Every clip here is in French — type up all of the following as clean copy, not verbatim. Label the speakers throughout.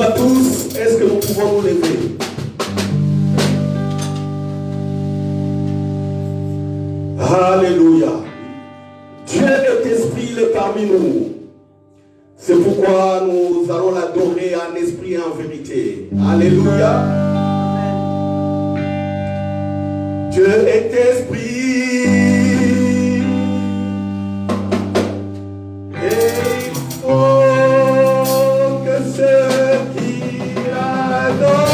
Speaker 1: à tous, est-ce que nous pouvons nous lever? Alléluia. Dieu est esprit, il est parmi nous. C'est pourquoi nous allons l'adorer en esprit et en vérité. Alléluia. Dieu est esprit. Et il faut que ceux qui l'adorent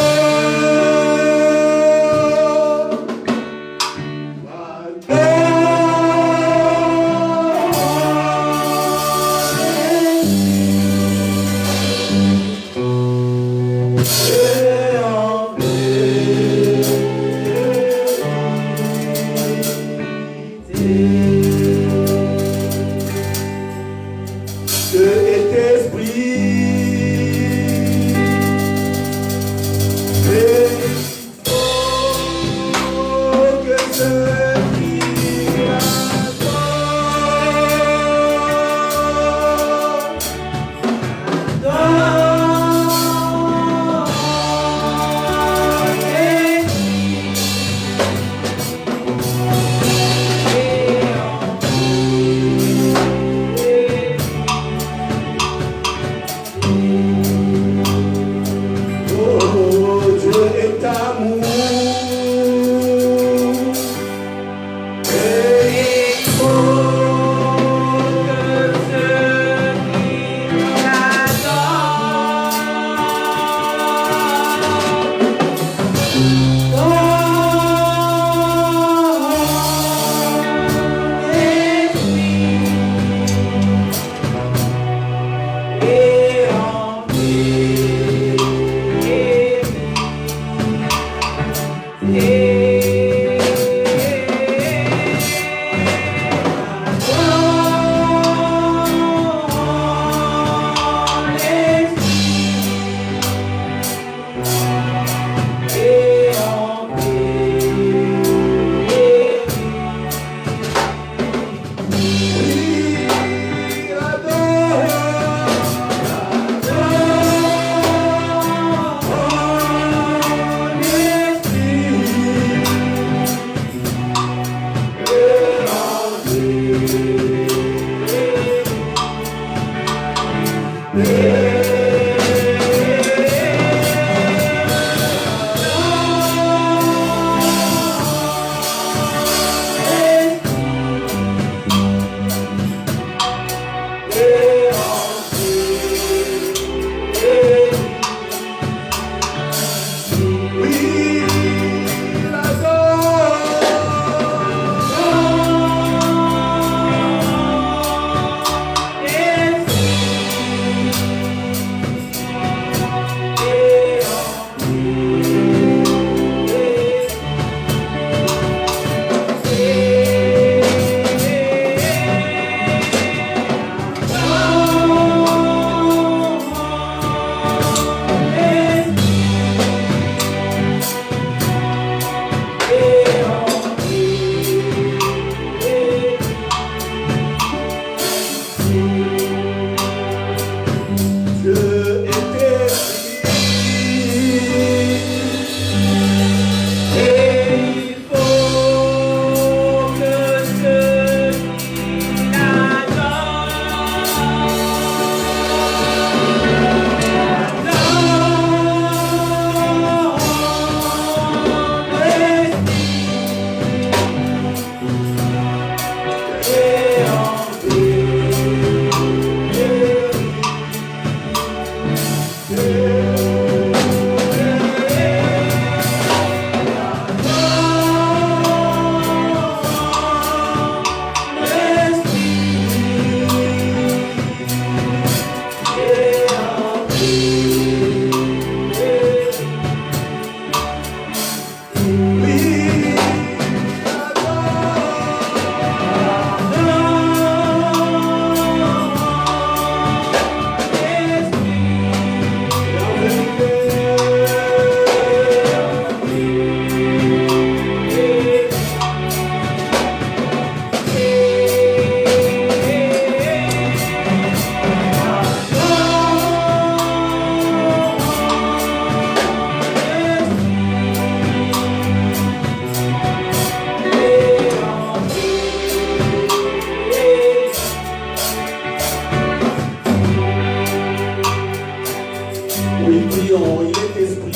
Speaker 1: Oui, prions, il est esprit.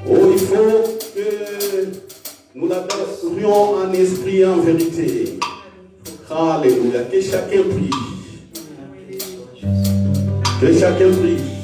Speaker 1: Oh, il faut que nous l'adorions en esprit et en vérité. Alléluia. Que chacun prie. Que chacun prie.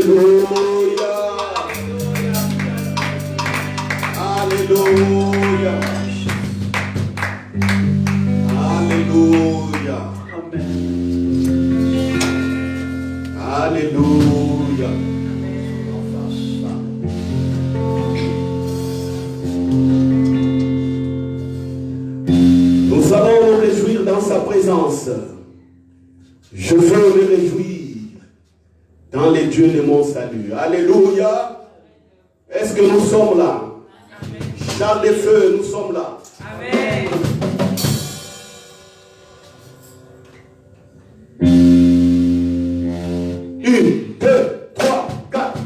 Speaker 1: Alléluia. Alléluia. Alléluia. Alléluia. Nous allons nous réjouir dans sa présence. Je veux me réjouir dans les dieux de mon salut. Alléluia. Est-ce que nous sommes là? Charles des Feux, nous sommes là. Amen. Une, deux, trois, quatre.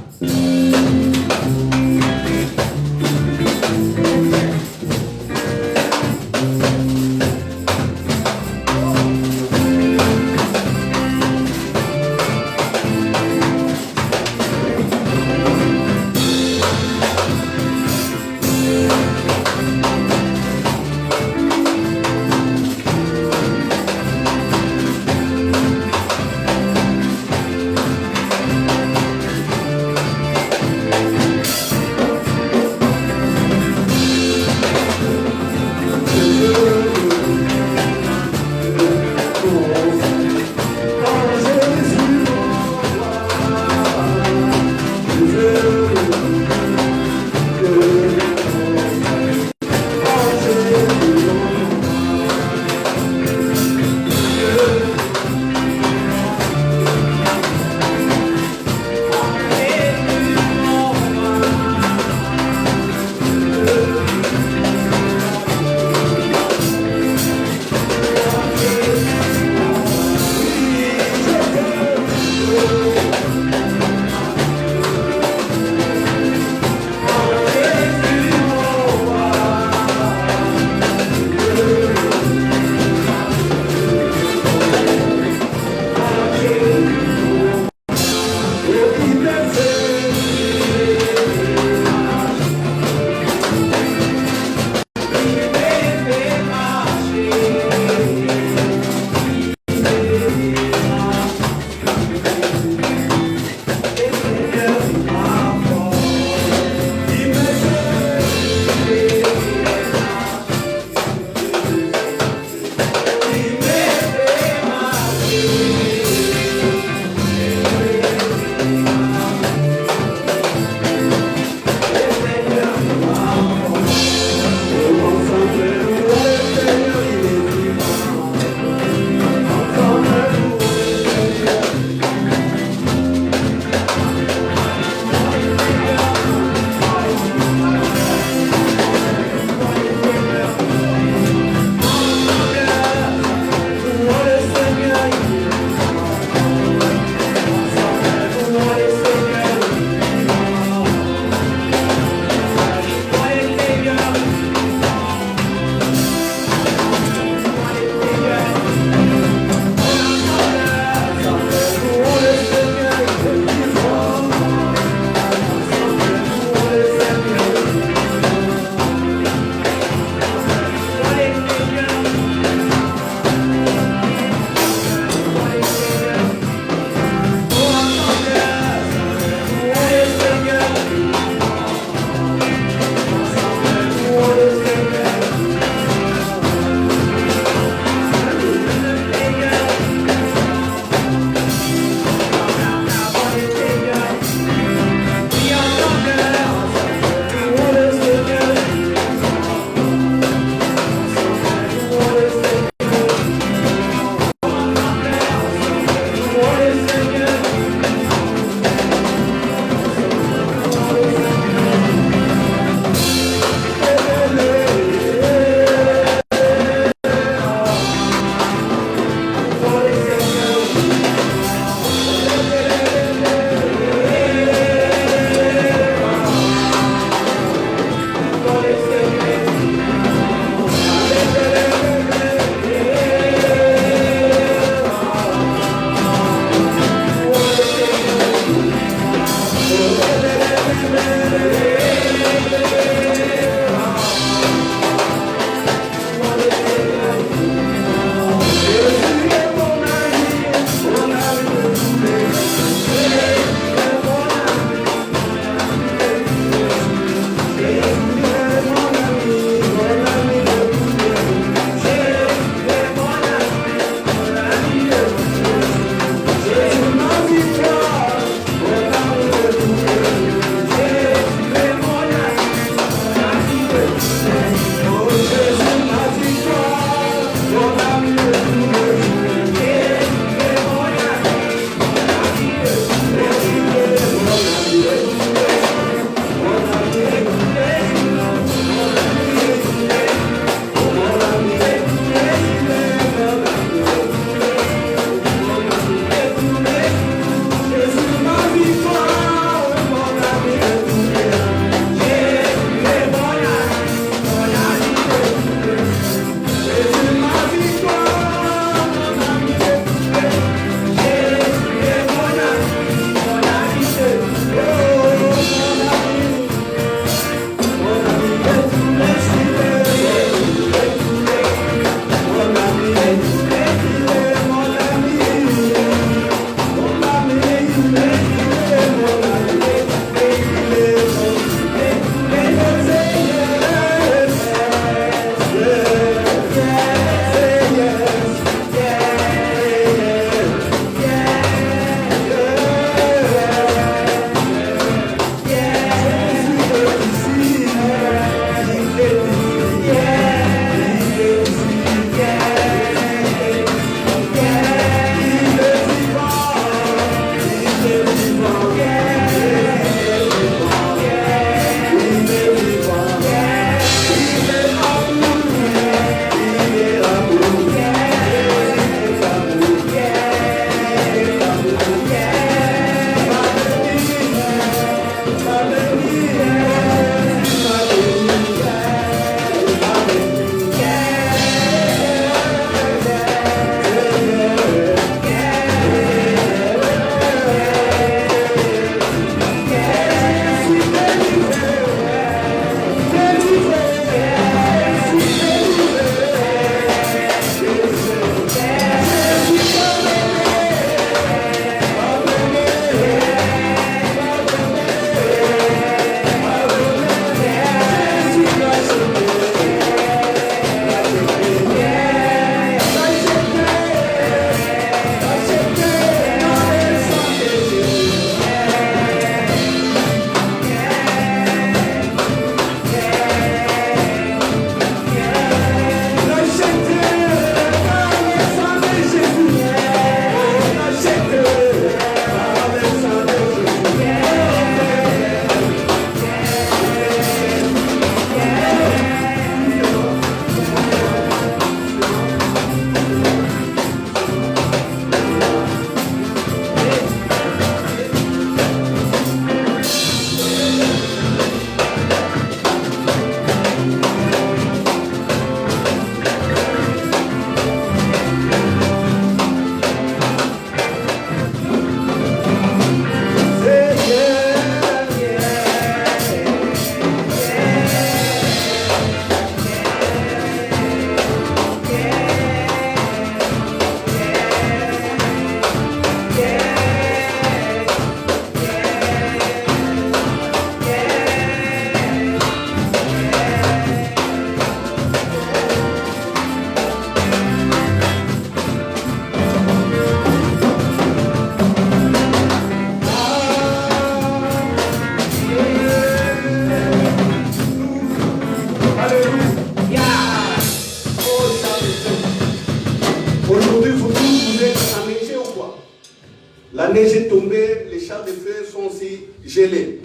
Speaker 1: La neige est tombée, les chars de feu sont aussi gelés.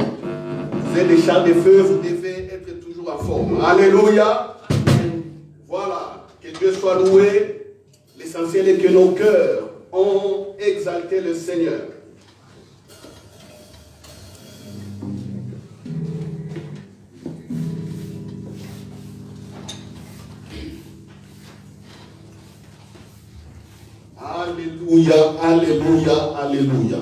Speaker 1: Vous êtes des chars de feu, vous devez être toujours en forme. Alléluia. Voilà, que Dieu soit loué. L'essentiel est que nos cœurs ont exalté le Seigneur. Alléluia, alléluia, alléluia.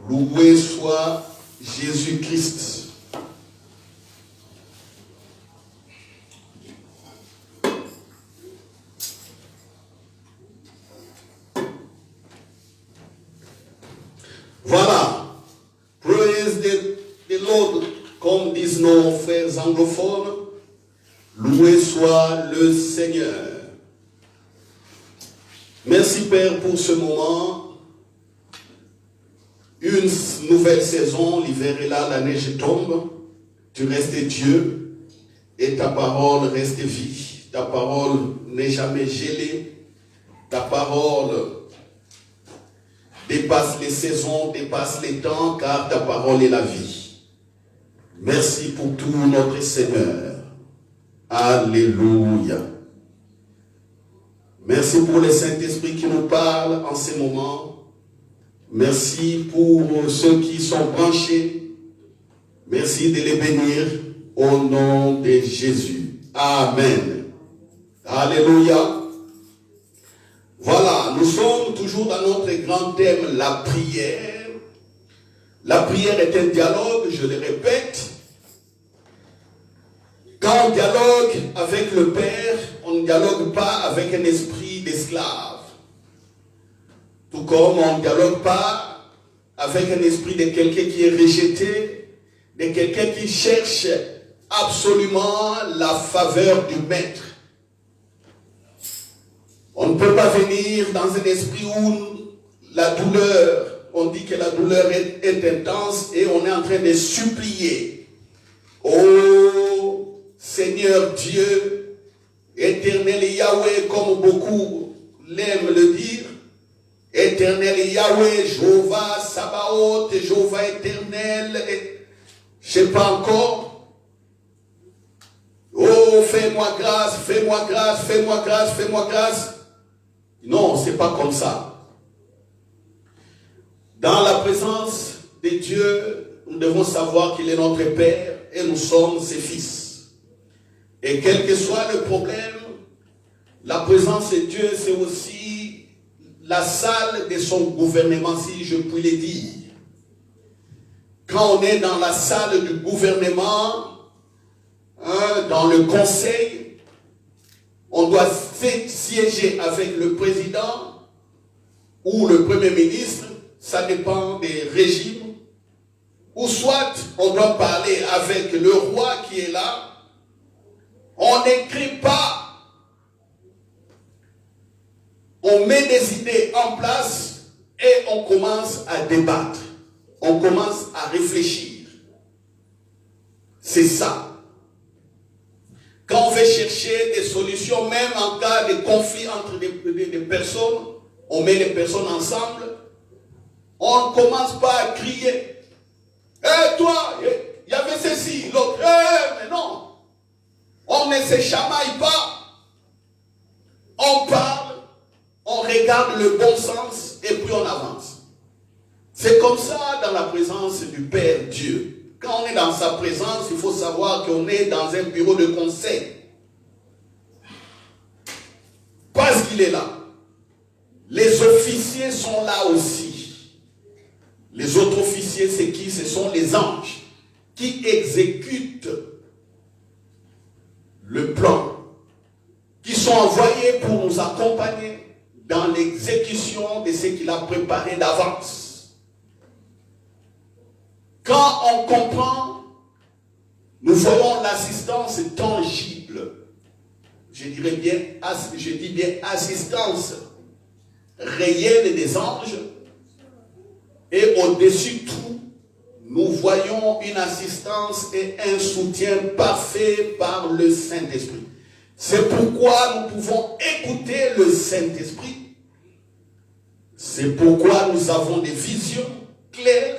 Speaker 1: Loué soit Jésus-Christ. Voilà. Praise the Lord, comme disent nos frères anglophones. Loué soit le Seigneur. Merci Père pour ce moment. Une nouvelle saison, l'hiver est là, la neige tombe. Tu restes Dieu et ta parole reste vie. Ta parole n'est jamais gelée. Ta parole dépasse les saisons, dépasse les temps, car ta parole est la vie. Merci pour tout notre Seigneur. Alléluia. Merci pour le Saint-Esprit qui nous parle en ces moments. Merci pour ceux qui sont branchés. Merci de les bénir au nom de Jésus. Amen. Alléluia. Voilà, nous sommes toujours dans notre grand thème, la prière. La prière est un dialogue, je le répète. Quand on dialogue avec le Père, on ne dialogue pas avec un esprit d'esclave. Tout comme on ne dialogue pas avec un esprit de quelqu'un qui est rejeté, de quelqu'un qui cherche absolument la faveur du Maître. On ne peut pas venir dans un esprit où la douleur, on dit que la douleur est intense et on est en train de supplier. Oh Seigneur Dieu, éternel Yahweh, comme beaucoup l'aiment le dire, éternel Yahweh, Jéhovah, Sabaoth, Jéhovah éternel, je ne sais pas encore. Oh, fais-moi grâce, fais-moi grâce, fais-moi grâce, fais-moi grâce. Non, ce n'est pas comme ça. Dans la présence de Dieu, nous devons savoir qu'il est notre Père et nous sommes ses fils. Et quel que soit le problème, la présence de Dieu, c'est aussi la salle de son gouvernement, si je puis le dire. Quand on est dans la salle du gouvernement, dans le conseil, on doit siéger avec le président ou le premier ministre, ça dépend des régimes, ou soit on doit parler avec le roi qui est là. On n'écrit pas, on met des idées en place et on commence à débattre, on commence à réfléchir. C'est ça. Quand on veut chercher des solutions, même en cas de conflit entre des personnes, on met les personnes ensemble, on ne commence pas à crier. Hé toi, il y avait ceci, l'autre, mais non. On ne se chamaille pas. On parle, on regarde le bon sens et puis on avance. C'est comme ça dans la présence du Père Dieu. Quand on est dans sa présence, il faut savoir qu'on est dans un bureau de conseil. Parce qu'il est là. Les officiers sont là aussi. Les autres officiers, c'est qui? Ce sont les anges qui exécutent le plan, qui sont envoyés pour nous accompagner dans l'exécution de ce qu'il a préparé d'avance. Quand on comprend, nous voyons l'assistance tangible. Je dis bien assistance réelle des anges. Et au-dessus de tout, nous voyons une assistance et un soutien parfait par le Saint-Esprit. C'est pourquoi nous pouvons écouter le Saint-Esprit. C'est pourquoi nous avons des visions claires.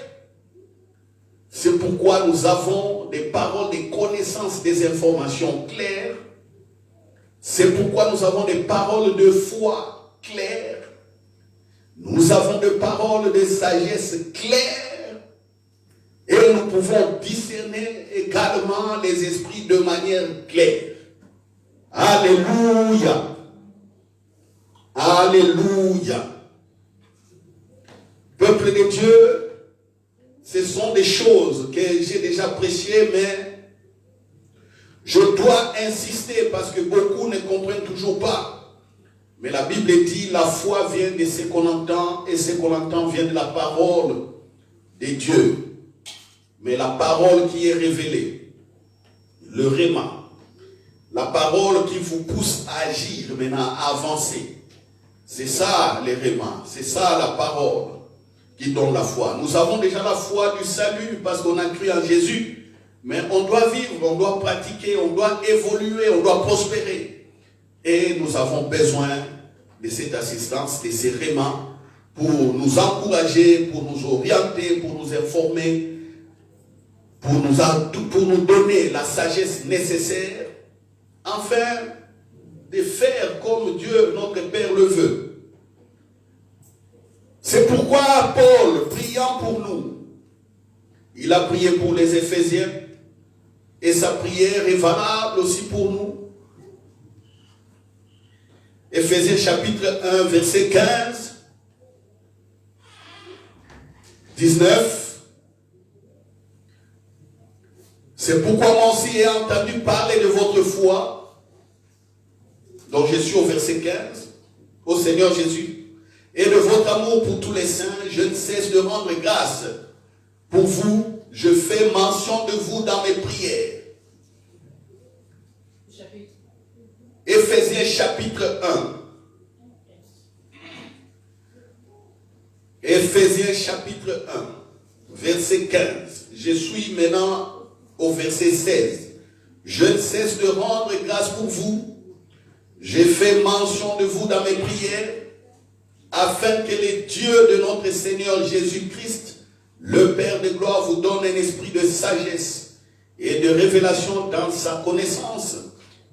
Speaker 1: C'est pourquoi nous avons des paroles, des connaissances, des informations claires. C'est pourquoi nous avons des paroles de foi claires. Nous avons des paroles de sagesse claires. Et nous pouvons discerner également les esprits de manière claire. Alléluia. Alléluia. Peuple de Dieu, ce sont des choses que j'ai déjà prêchées, mais je dois insister parce que beaucoup ne comprennent toujours pas. Mais la Bible dit, la foi vient de ce qu'on entend et ce qu'on entend vient de la parole de Dieu. Mais la parole qui est révélée, le réma, la parole qui vous pousse à agir maintenant, à avancer, c'est ça les rémas, c'est ça la parole qui donne la foi. Nous avons déjà la foi du salut parce qu'on a cru en Jésus. Mais on doit vivre, on doit pratiquer, on doit évoluer, on doit prospérer. Et nous avons besoin de cette assistance, de ces rémans pour nous encourager, pour nous orienter, pour nous informer, pour nous donner la sagesse nécessaire, afin de faire comme Dieu, notre Père, le veut. C'est pourquoi Paul, priant pour nous, il a prié pour les Éphésiens, et sa prière est valable aussi pour nous. Éphésiens chapitre 1, verset 15, 19. C'est pourquoi moi aussi ai entendu parler de votre foi. Donc je suis au verset 15, au Seigneur Jésus. Et de votre amour pour tous les saints, je ne cesse de rendre grâce pour vous. Je fais mention de vous dans mes prières. Éphésiens chapitre 1. Éphésiens chapitre 1, verset 15. Je suis maintenant au verset 16. Je ne cesse de rendre grâce pour vous. J'ai fait mention de vous dans mes prières, afin que le Dieu de notre Seigneur Jésus-Christ, le Père de gloire, vous donne un esprit de sagesse et de révélation dans sa connaissance,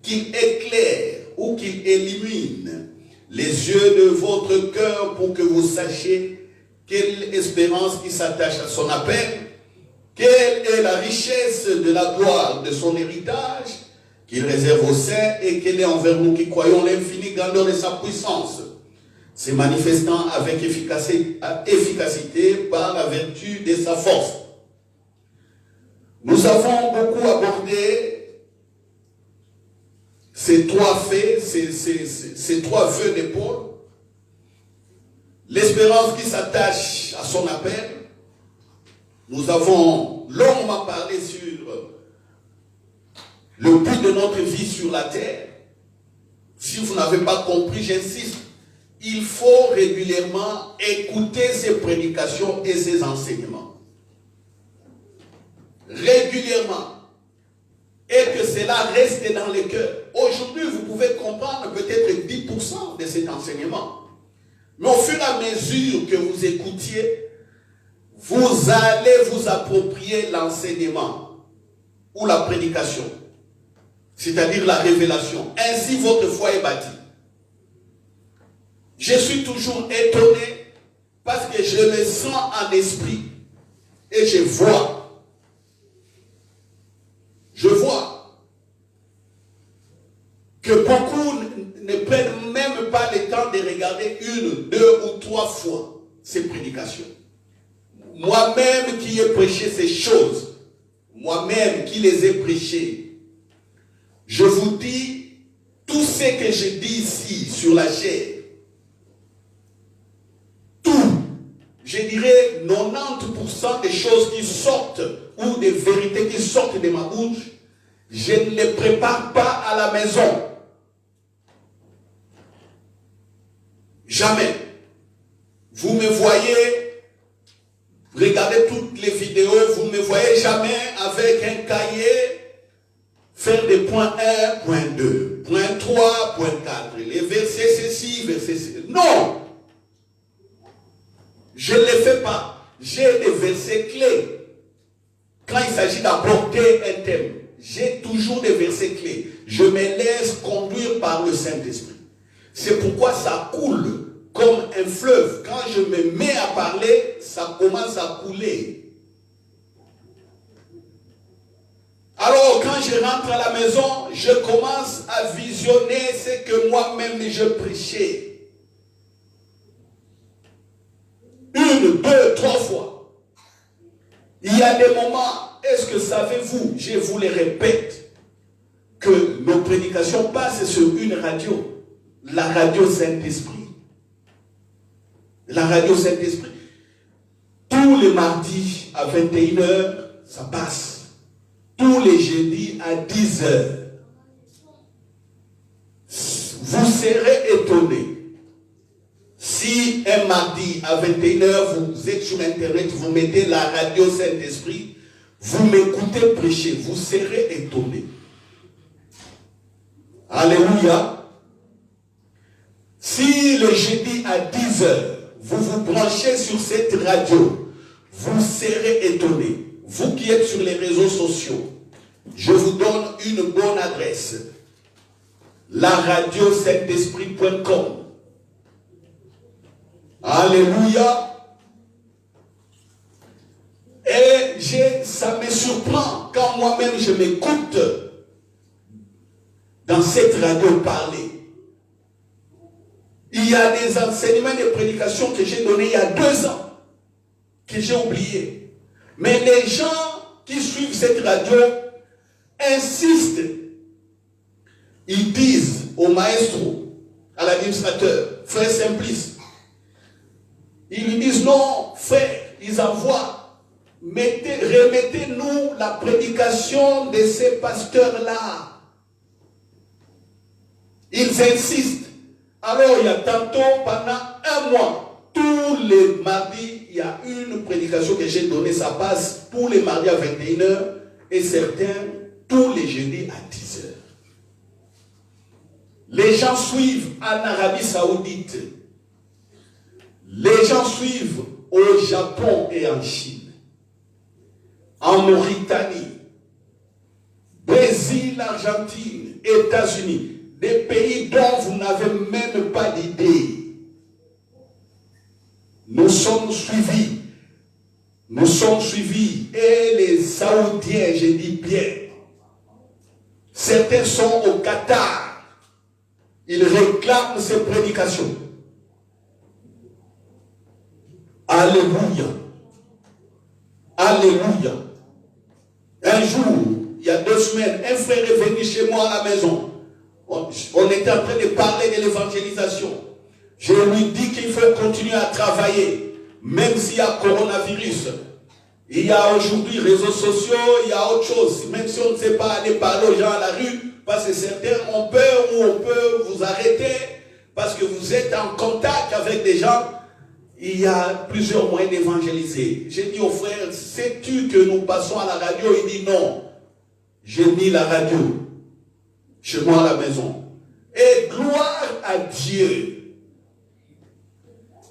Speaker 1: qu'il éclaire ou qu'il illumine les yeux de votre cœur pour que vous sachiez quelle espérance qui s'attache à son appel, quelle est la richesse de la gloire de son héritage qu'il réserve aux saints et quelle est envers nous qui croyons l'infinie grandeur de sa puissance, se manifestant avec efficacité par la vertu de sa force. Nous avons beaucoup abordé ces trois faits, ces trois vœux de Paul. L'espérance qui s'attache à son appel. Nous avons longuement parlé sur le but de notre vie sur la terre. Si vous n'avez pas compris, j'insiste. Il faut régulièrement écouter ses prédications et ses enseignements. Régulièrement. Et que cela reste dans le cœur. Aujourd'hui, vous pouvez comprendre peut-être 10% de cet enseignement. Mais au fur et à mesure que vous écoutiez, vous allez vous approprier l'enseignement ou la prédication. C'est-à-dire la révélation. Ainsi, votre foi est bâtie. Je suis toujours étonné parce que je me sens en esprit et je vois. Je vois que beaucoup ne prennent même pas le temps de regarder 1, 2 ou 3 fois ces prédications. Moi-même qui ai prêché ces choses, moi-même qui les ai prêchées, je vous dis, tout ce que je dis ici sur la chair, je dirais 90% des choses qui sortent ou des vérités qui sortent de ma bouche, je ne les prépare pas à la maison. Jamais. Vous me voyez, regardez toutes les vidéos, vous ne me voyez jamais avec un cahier, faire des points 1, point 2, point 3, point 4, les versets ceci, versets ceci. Non! Je ne les fais pas. J'ai des versets clés. Quand il s'agit d'aborder un thème, j'ai toujours des versets clés. Je me laisse conduire par le Saint-Esprit. C'est pourquoi ça coule comme un fleuve. Quand je me mets à parler, ça commence à couler. Alors, quand je rentre à la maison, je commence à visionner ce que moi-même je prêchais. 1, 2, 3 fois. Il y a des moments, est-ce que savez-vous, je vous les répète, que nos prédications passent sur une radio, la radio Saint-Esprit. La radio Saint-Esprit. Tous les mardis à 21h, ça passe. Tous les jeudis à 10h. Vous serez étonnés. Si un mardi à 21h, vous êtes sur Internet, vous mettez la radio Saint-Esprit, vous m'écoutez prêcher, vous serez étonnés. Alléluia. Si le jeudi à 10h, vous vous branchez sur cette radio, vous serez étonnés. Vous qui êtes sur les réseaux sociaux, je vous donne une bonne adresse. La radio Saint-Esprit.com. Alléluia. Et ça me surprend quand moi-même je m'écoute dans cette radio parler. Il y a des enseignements, des prédications que j'ai donnés il y a 2 ans, que j'ai oubliés. Mais les gens qui suivent cette radio insistent. Ils disent au maestro, à l'administrateur, frère Simplice, ils lui disent non, frère, ils envoient, remettez-nous la prédication de ces pasteurs-là. Ils insistent. Alors il y a tantôt, pendant 1 mois, tous les mardis, il y a une prédication que j'ai donnée, ça passe tous les mardis à 21h et certains tous les jeudis à 10h. Les gens suivent en Arabie Saoudite. Les gens suivent au Japon et en Chine, en Mauritanie, Brésil, Argentine, États-Unis, des pays dont vous n'avez même pas d'idée. Nous sommes suivis. Nous sommes suivis. Et les Saoudiens, je dis bien, certains sont au Qatar. Ils réclament ces prédications. Alléluia. Alléluia. Un jour, il y a 2 semaines, un frère est venu chez moi à la maison. On était en train de parler de l'évangélisation. Je lui dis qu'il faut continuer à travailler, même s'il y a coronavirus. Il y a aujourd'hui réseaux sociaux, il y a autre chose. Même si on ne sait pas aller parler aux gens à la rue, parce que certains ont peur ou on peut vous arrêter parce que vous êtes en contact avec des gens. Il y a plusieurs moyens d'évangéliser. J'ai dit au frère, sais-tu que nous passons à la radio? Il dit non. J'ai mis la radio chez moi à la maison. Et gloire à Dieu.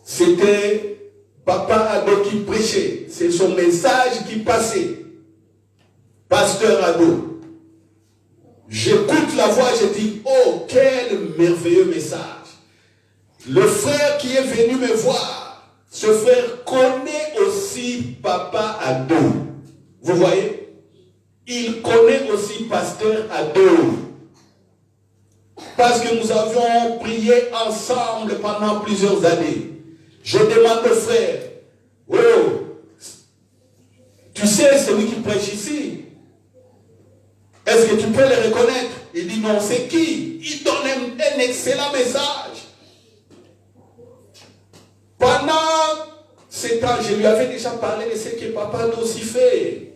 Speaker 1: C'était Papa Ado qui prêchait. C'est son message qui passait. Pasteur Ado. J'écoute la voix, je dis, oh, quel merveilleux message. Le frère qui est venu me voir, ce frère connaît aussi Papa Ado. Vous voyez? Il connaît aussi Pasteur Ado. Parce que nous avions prié ensemble pendant plusieurs années. Je demande au frère, oh, tu sais celui qui prêche ici? Est-ce que tu peux le reconnaître? Il dit non, c'est qui? Il donne un excellent message. Pendant ce temps, je lui avais déjà parlé de ce que Papa a aussi fait.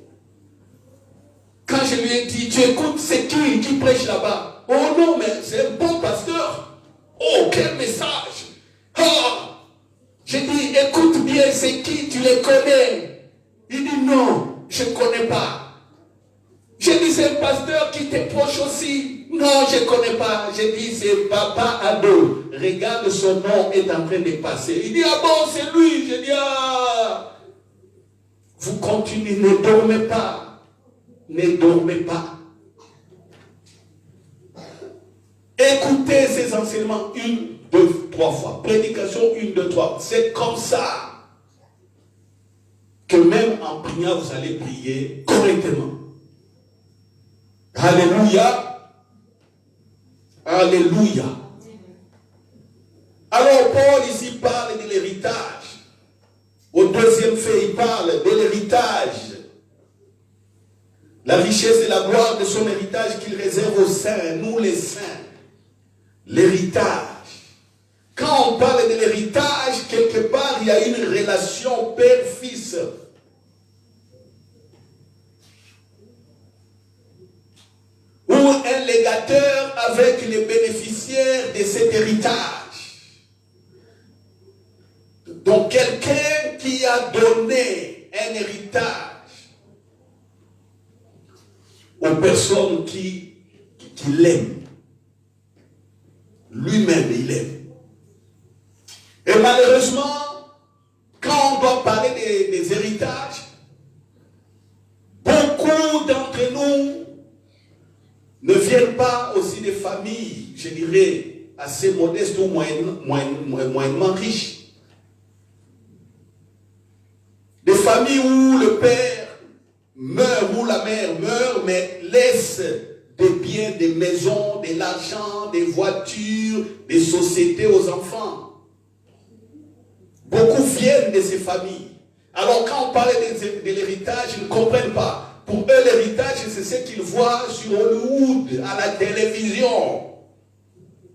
Speaker 1: Quand je lui ai dit, tu écoutes, c'est qui prêche là-bas? Oh non, mais c'est un bon pasteur. Oh, quel message. Ah. J'ai dit, écoute bien, c'est qui? Tu les connais? Il dit non, je ne connais pas.
Speaker 2: J'ai dit, c'est un pasteur qui t'est proche aussi. Non, je ne connais pas. J'ai dit, c'est Papa Ado. Regarde, son nom est en train de passer. Il dit, ah bon, c'est lui. J'ai dit, ah. Vous continuez, ne dormez pas. Ne dormez pas. Écoutez ces enseignements 1, 2, 3 fois. Prédication 1, 2, 3. C'est comme ça que même en priant, vous allez prier correctement. Alléluia. Alléluia. Alors Paul ici parle de l'héritage. Au deuxième fait, il parle de l'héritage. La richesse et la gloire de son héritage qu'il réserve aux saints, nous les saints. L'héritage. Quand on parle de l'héritage, quelque part, il y a une relation père-fils. Ou un légateur avec les bénéficiaires de cet héritage. Donc quelqu'un qui a donné un héritage aux personnes qui l'aiment. Lui-même, il aime. Et malheureusement, quand on doit parler des héritages, beaucoup d'entre nous ne viennent pas aussi des familles, je dirais, assez modestes ou moyennement riches. Des familles où le père meurt, où la mère meurt, mais laisse des biens, des maisons, de l'argent, des voitures, des sociétés aux enfants. Beaucoup viennent de ces familles. Alors quand on parle de l'héritage, ils ne comprennent pas. Pour eux, l'héritage, c'est ce qu'ils voient sur Hollywood, à la télévision.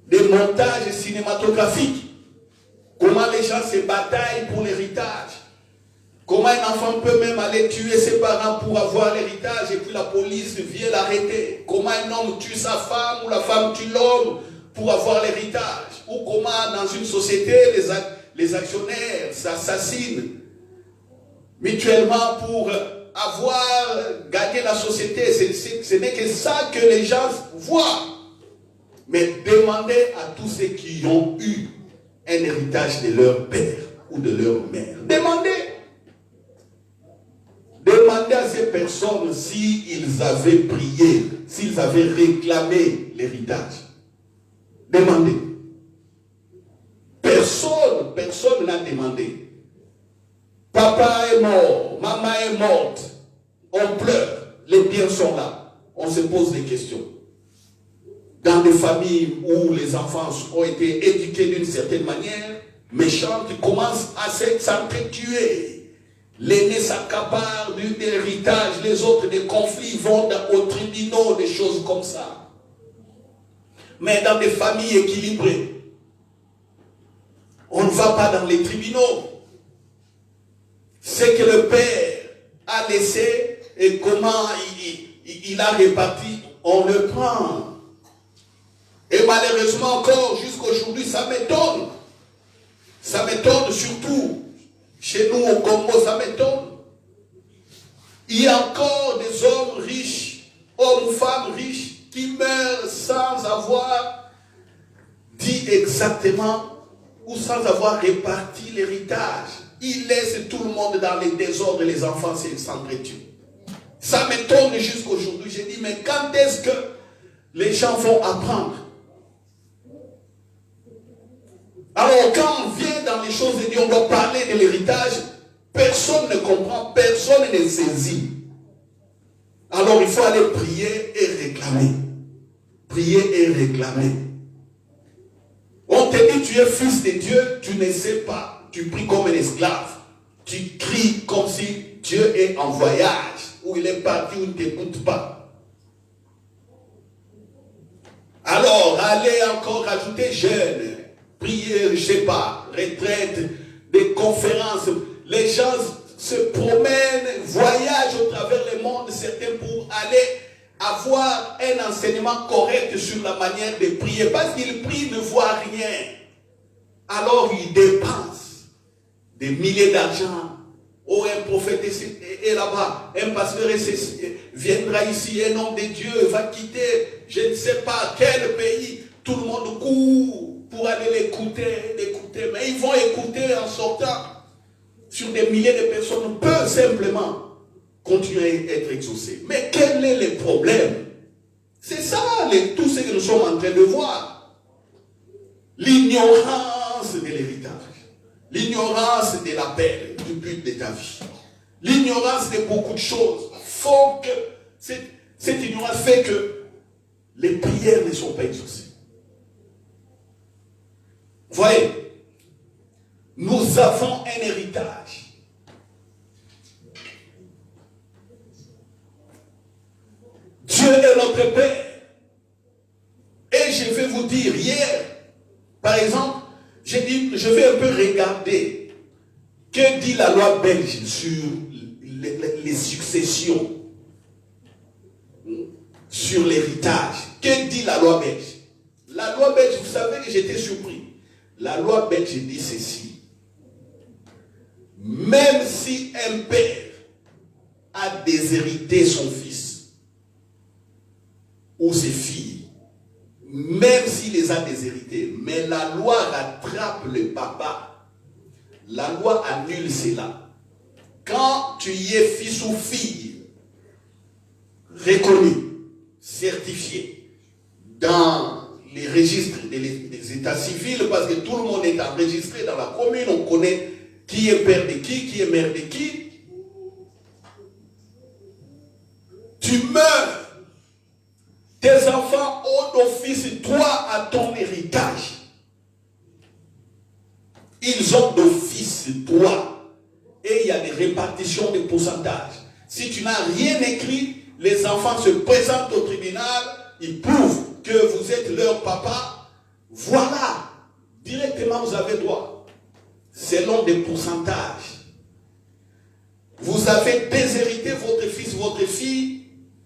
Speaker 2: Des montages cinématographiques. Comment les gens se bataillent pour l'héritage. Comment un enfant peut même aller tuer ses parents pour avoir l'héritage et puis la police vient l'arrêter. Comment un homme tue sa femme ou la femme tue l'homme pour avoir l'héritage. Ou comment dans une société, les actionnaires s'assassinent mutuellement pour avoir gagné la société. Ce n'est que ça que les gens voient. Mais demandez à tous ceux qui ont eu un héritage de leur père ou de leur mère. Demandez. Demandez à ces personnes s'ils avaient prié, s'ils avaient réclamé l'héritage. Demandez. Personne n'a demandé. Papa est mort, maman est morte, on pleure, les biens sont là. On se pose des questions. Dans des familles où les enfants ont été éduqués d'une certaine manière, méchants, qui commencent à s'entretuer. L'aîné s'accapare de l'héritage, les autres des conflits vont aux tribunaux, des choses comme ça. Mais dans des familles équilibrées, on ne va pas dans les tribunaux. Ce que le père a laissé et comment il a réparti, on le prend. Et malheureusement encore, jusqu'à aujourd'hui, ça m'étonne. Ça m'étonne surtout. Chez nous au Congo, ça m'étonne. Il y a encore des hommes riches, hommes ou femmes riches, qui meurent sans avoir dit exactement ou sans avoir réparti l'héritage. Ils laissent tout le monde dans les désordres et les enfants s'entretuent. Ça m'étonne jusqu'à aujourd'hui. J'ai dit, mais quand est-ce que les gens vont apprendre? Alors quand on vient dans les choses de Dieu, on doit parler de l'héritage, personne ne comprend, personne ne saisit. Alors il faut aller prier et réclamer. Prier et réclamer. On te dit tu es fils de Dieu, tu ne sais pas. Tu pries comme un esclave. Tu cries comme si Dieu est en voyage, ou il est parti, ou il ne t'écoute pas. Alors allez encore rajouter jeûne. Prière, je ne sais pas, retraite, des conférences. Les gens se promènent, voyagent au travers le monde, certains pour aller avoir un enseignement correct sur la manière de prier. Parce qu'ils prient, ne voient rien. Alors ils dépensent des milliers d'argent. Oh, un prophète est là-bas, un pasteur est viendra ici, un homme de Dieu va quitter, je ne sais pas quel pays, tout le monde court pour aller l'écouter, mais ils vont écouter en sortant sur des milliers de personnes, peuvent simplement continuer à être exaucés. Mais quel est le problème? C'est ça, tout ce que nous sommes en train de voir. L'ignorance de l'héritage, l'ignorance de l'appel, du but de ta vie, l'ignorance de beaucoup de choses font que cette ignorance fait que les prières ne sont pas exaucées. Voyez, nous avons un héritage. Dieu est notre Père. Et je vais vous dire, hier, par exemple, j'ai dit, je vais un peu regarder que dit la loi belge sur les successions, sur l'héritage. Que dit la loi belge? La loi belge, vous savez que j'étais surpris. La loi belge dit ceci. Même si un père a déshérité son fils ou ses filles, même s'il les a déshérités, mais la loi rattrape le papa, la loi annule cela. Quand tu y es fils ou fille, reconnu, certifié, dans les registres des états civils, parce que tout le monde est enregistré dans la commune, on connaît qui est père de qui est mère de qui. Tu meurs, tes enfants ont d'office droit à ton héritage. Ils ont d'office droit. Et il y a des répartitions de pourcentages. Si tu n'as rien écrit, les enfants se présentent au tribunal, ils prouvent que vous êtes leur papa. Voilà, directement vous avez droit. Selon des pourcentages. Vous avez déshérité votre fils, votre fille,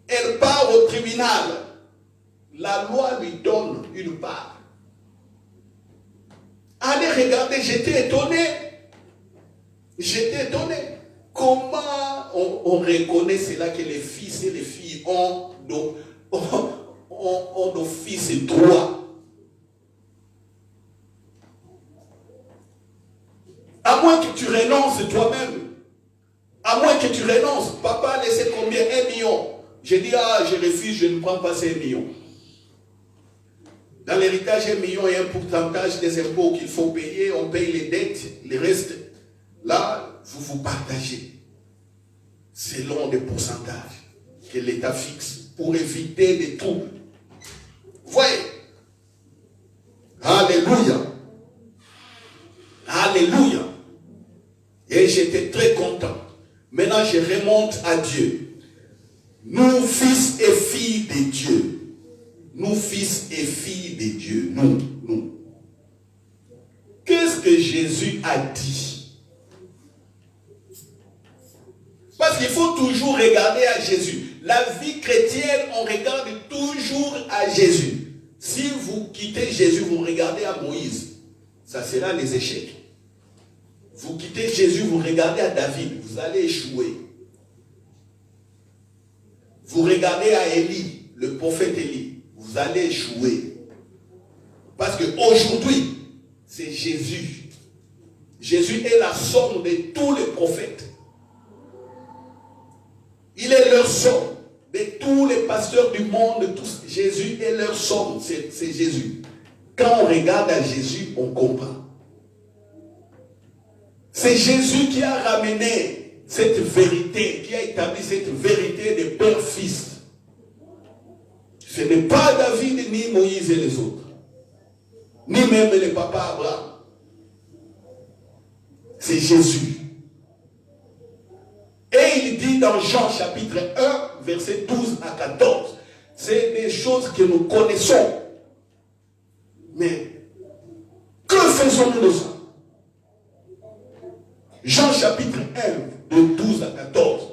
Speaker 2: elle part au tribunal. La loi lui donne une part. Allez regarder, j'étais étonné. J'étais étonné. Comment on reconnaît cela que les fils et les filles ont d'office droit? À moins que tu renonces toi-même. À moins que tu renonces. Papa a laissé combien? 1 million. J'ai dit, je refuse, je ne prends pas ces 1 million. Dans l'héritage, 1 million et un pourcentage des impôts qu'il faut payer. On paye les dettes, les restes. Là, vous partagez. Selon des pourcentages que l'État fixe pour éviter des troubles. Voyez. Alléluia. Alléluia. Et j'étais très content. Maintenant, je remonte à Dieu. Nous, fils et filles de Dieu. Nous, fils et filles de Dieu. Nous. Qu'est-ce que Jésus a dit? Parce qu'il faut toujours regarder à Jésus. La vie chrétienne, on regarde toujours à Jésus. Si vous quittez Jésus, vous regardez à Moïse. Ça sera les échecs. Vous quittez Jésus, vous regardez à David, vous allez échouer. Vous regardez à Élie, le prophète Élie, vous allez échouer. Parce qu'aujourd'hui, c'est Jésus. Jésus est la somme de tous les prophètes. Il est leur somme. De tous les pasteurs du monde, tous, Jésus est leur somme. C'est Jésus. Quand on regarde à Jésus, on comprend. C'est Jésus qui a ramené cette vérité, qui a établi cette vérité de père-fils. Ce n'est pas David, ni Moïse et les autres. Ni même le papa Abraham. C'est Jésus. Et il dit dans Jean chapitre 1, versets 12 à 14, c'est des choses que nous connaissons. Mais que faisons-nous de ça? Jean chapitre 1, de 12 à 14.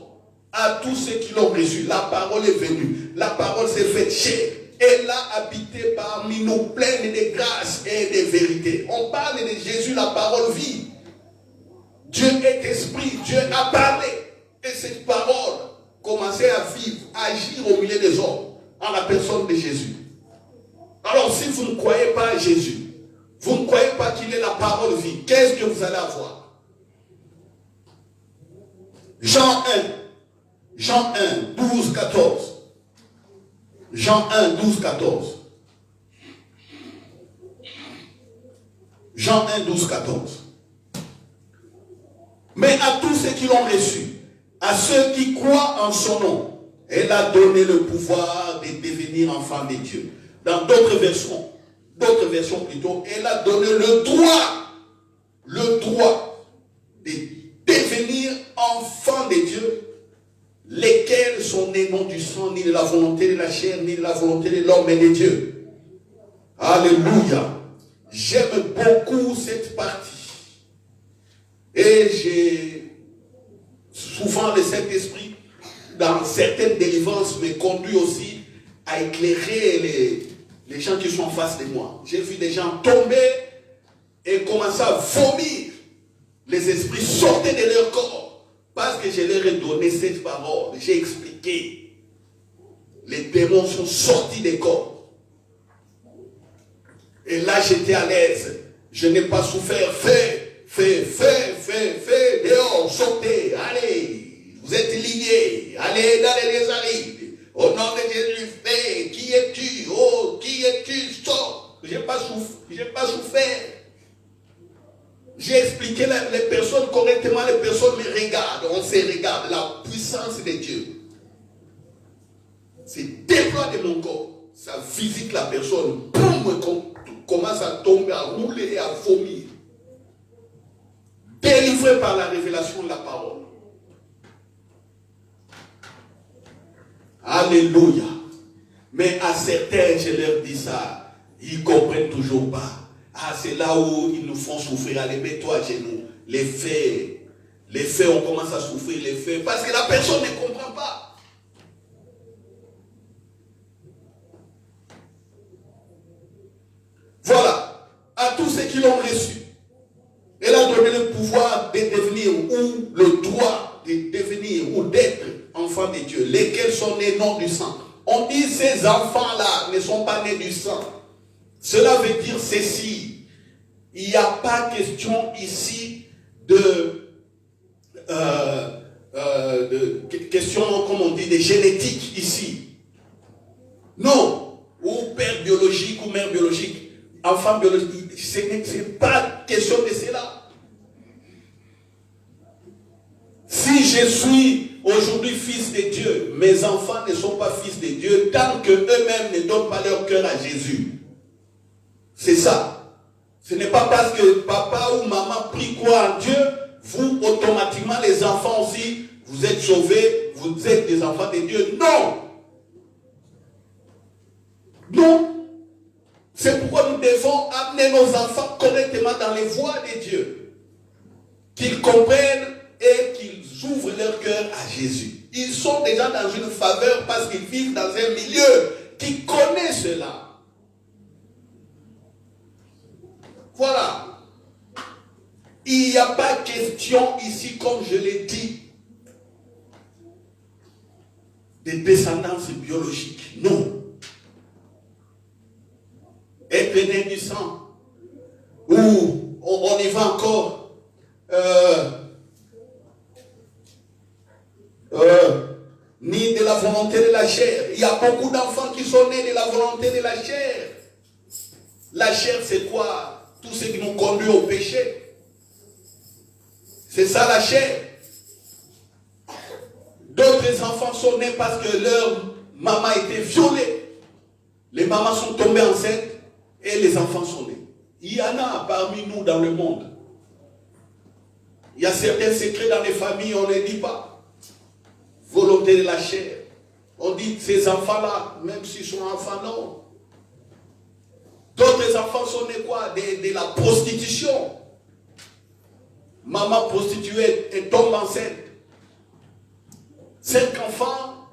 Speaker 2: À tous ceux qui l'ont reçu, la parole est venue. La parole s'est faite chair. Elle a habité parmi nous, pleine de grâce et de vérité. On parle de Jésus, la parole vie. Dieu est esprit, Dieu a parlé. Et cette parole commençait à vivre. vivre, à agir au milieu des hommes, en la personne de Jésus. Alors si vous ne croyez pas à Jésus, vous ne croyez pas qu'il est la parole vie, qu'est-ce que vous allez avoir? Jean 1, 12, 14. Jean 1, 12, 14. Jean 1, 12, 14. Mais à tous ceux qui l'ont reçu, à ceux qui croient en son nom, elle a donné le pouvoir de devenir enfant de Dieu. Dans d'autres versions plutôt, elle a donné le droit de devenir enfant de Dieu, lesquels sont nés non du sang, ni de la volonté de la chair, ni de la volonté de l'homme, mais de Dieu. Alléluia. J'aime beaucoup cette partie. Et j'ai souvent le Saint-Esprit, dans certaines délivrances, me conduit aussi à éclairer les gens qui sont en face de moi. J'ai vu des gens tomber et commencer à vomir. Les esprits sortaient de leur corps parce que je leur ai donné cette parole. J'ai expliqué. Les démons sont sortis des corps. Et là, j'étais à l'aise. Je n'ai pas souffert. Fais, dehors, sortez, allez, vous êtes liés, allez dans les lézardes. Au nom de Jésus, fais, qui es-tu? Oh, qui es-tu? Sors. J'ai pas souffert. J'ai expliqué les personnes correctement, les personnes me regardent, on se regarde, la puissance de Dieu. C'est déploie de mon corps, ça visite la personne, boum, commence à tomber, à rouler et à vomir. Délivré par la révélation de la parole. Alléluia. Mais à certains, je leur dis ça, ils ne comprennent toujours pas. Ah, c'est là où ils nous font souffrir. Allez, mets-toi à genoux. Les faits, on commence à souffrir, les faits, parce que la personne ne comprend pas. Voilà. À tous ceux qui l'ont reçu, elle a donné le pouvoir de devenir, ou le droit de devenir, ou d'être enfants de Dieu, lesquels sont nés non du sang. On dit ces enfants-là ne sont pas nés du sang. Cela veut dire ceci. Il n'y a pas question ici de question, comme on dit, de génétique ici. Non. Ou père biologique ou mère biologique. Enfant biologique, ce n'est pas question de cela. Si je suis aujourd'hui fils de Dieu, mes enfants ne sont pas fils de Dieu tant qu'eux-mêmes ne donnent pas leur cœur à Jésus. C'est ça. Ce n'est pas parce que papa ou maman prie quoi en Dieu, vous automatiquement les enfants aussi, vous êtes sauvés, vous êtes des enfants de Dieu. Non. Non. C'est pourquoi nous devons amener nos enfants correctement dans les voies de Dieu. Qu'ils comprennent et qu'ils ouvrent leur cœur à Jésus. Ils sont déjà dans une faveur parce qu'ils vivent dans un milieu qui connaît cela. Voilà. Il n'y a pas question ici, comme je l'ai dit, de descendance biologique. Non. Être né du sang. Ou on y va encore. Ni de la volonté de la chair. Il y a beaucoup d'enfants qui sont nés de la volonté de la chair. La chair, c'est quoi? Tout ce qui nous conduit au péché. C'est ça la chair. D'autres enfants sont nés parce que leur maman était violée. Les mamans sont tombées enceintes et les enfants sont nés. Il y en a parmi nous dans le monde. Il y a certains secrets dans les familles, on ne dit pas. Volonté de la chair. On dit que ces enfants-là, même s'ils sont enfants, non. D'autres enfants sont nés quoi? De la prostitution. Maman prostituée et tombe enceinte. 5 enfants,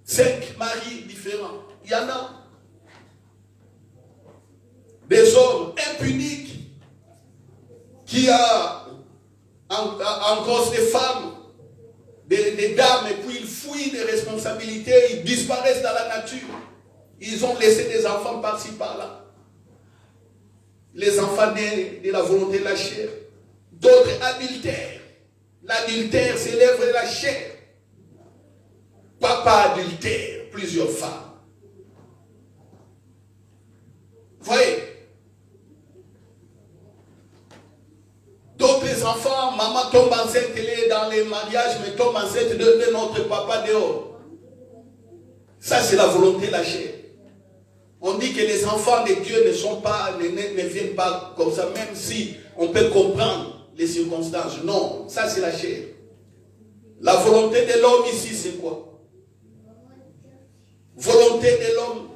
Speaker 2: 5 maris différents. Il y en a. Des hommes impuniques qui a en cause des femmes, des dames, et puis ils fuient des responsabilités, ils disparaissent dans la nature. Ils ont laissé des enfants par-ci, par-là. Les enfants nés de la volonté de la chair. D'autres adultères. L'adultère, c'est l'œuvre de la chair. Papa adultère, plusieurs femmes. Voyez. D'autres enfants, maman tombe enceinte, elle est dans les mariages, mais tombe enceinte de notre papa dehors. Ça, c'est la volonté de la chair. On dit que les enfants de Dieu ne viennent pas comme ça, même si on peut comprendre les circonstances. Non, ça c'est la chair. La volonté de l'homme ici, c'est quoi? Volonté de l'homme.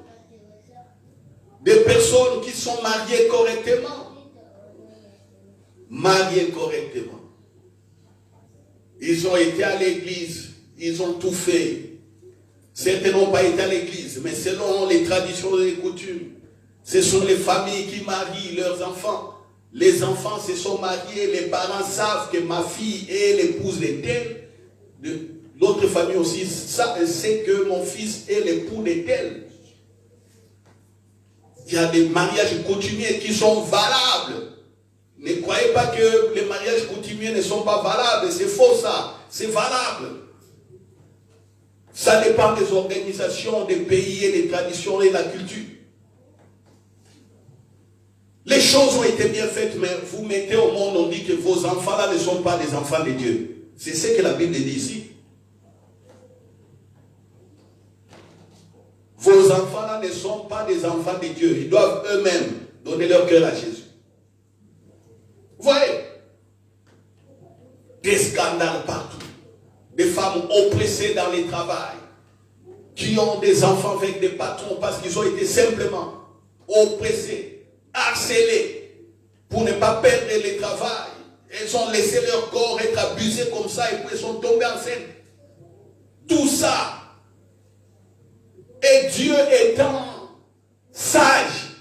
Speaker 2: Des personnes qui sont mariées correctement. Mariés correctement. Ils ont été à l'église, ils ont tout fait. Certains n'ont pas été à l'église, mais selon les traditions et les coutumes, ce sont les familles qui marient leurs enfants. Les enfants se sont mariés, les parents savent que ma fille est l'épouse de tel. L'autre famille aussi sait que mon fils est l'époux de tel. Il y a des mariages coutumiers qui sont valables. Ne croyez pas que les mariages coutumiers ne sont pas valables. C'est faux ça. C'est valable. Ça dépend des organisations, des pays et des traditions et de la culture. Les choses ont été bien faites, mais vous mettez au monde, on dit que vos enfants-là ne sont pas des enfants de Dieu. C'est ce que la Bible dit ici. Vos enfants-là ne sont pas des enfants de Dieu. Ils doivent eux-mêmes donner leur cœur à Jésus. Vous voyez? Des scandales partout. Des femmes oppressées dans les travails, qui ont des enfants avec des patrons parce qu'ils ont été simplement oppressés, harcelés, pour ne pas perdre le travail. Elles ont laissé leur corps être abusé comme ça et puis elles sont tombées enceintes. Tout ça. Et Dieu étant sage,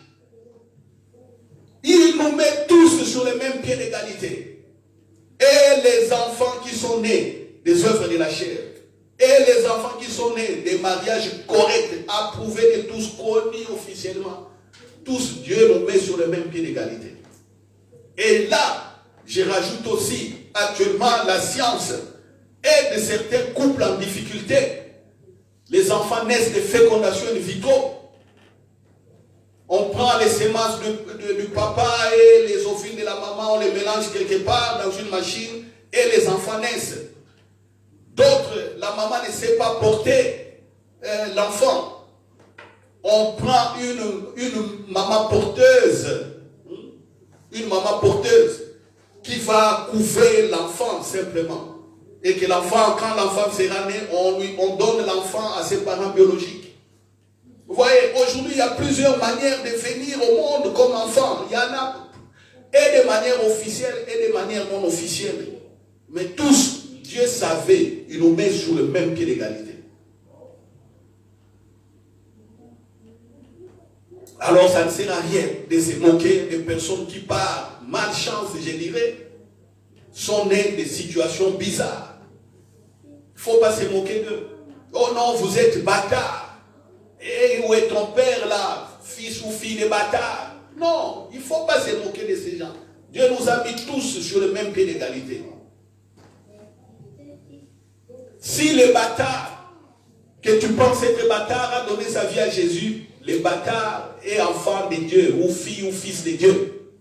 Speaker 2: il nous met tous sur le même pied d'égalité. Et les enfants qui sont nés des œuvres de la chair, et les enfants qui sont nés des mariages corrects, approuvés de tous, connus officiellement, tous, Dieu nous met sur le même pied d'égalité. Et là, je rajoute aussi, actuellement, la science aide certains couples en difficulté. Les enfants naissent de fécondation in vitro. On prend les semences du papa et les ovules de la maman, on les mélange quelque part dans une machine et les enfants naissent. D'autres, la maman ne sait pas porter l'enfant. On prend une maman porteuse, qui va couver l'enfant simplement. Et que l'enfant, quand l'enfant sera né, on donne l'enfant à ses parents biologiques. Vous voyez, aujourd'hui, il y a plusieurs manières de venir au monde comme enfant. Il y en a et de manière officielle et de manière non officielle. Mais tous, Dieu savait, il nous met sur le même pied d'égalité. Alors ça ne sert à rien de se moquer des personnes qui, par malchance, je dirais, sont nées de situations bizarres. Il ne faut pas se moquer d'eux. Oh non, vous êtes bâtard. Et où est ton père là, fils ou fille de bâtard? Non, il ne faut pas se moquer de ces gens. Dieu nous a mis tous sur le même pied d'égalité. Si le bâtard, que tu penses être bâtard, a donné sa vie à Jésus, le bâtard est enfant de Dieu, ou fille ou fils de Dieu.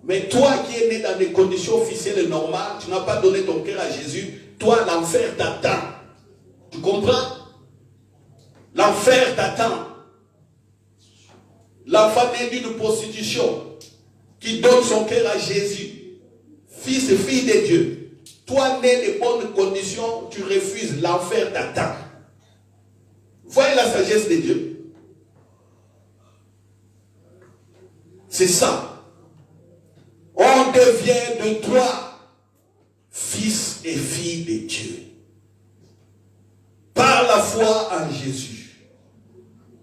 Speaker 2: Mais toi qui es né dans des conditions officielles et normales, tu n'as pas donné ton cœur à Jésus, toi l'enfer t'attend. Tu comprends? L'enfer t'attend. L'enfant né d'une prostitution qui donne son cœur à Jésus, fils et fille de Dieu. Toi né de bonnes conditions, tu refuses, l'enfer t'attend. Voyez la sagesse de Dieu. C'est ça. On devient de toi fils et fille de Dieu. Par la foi en Jésus.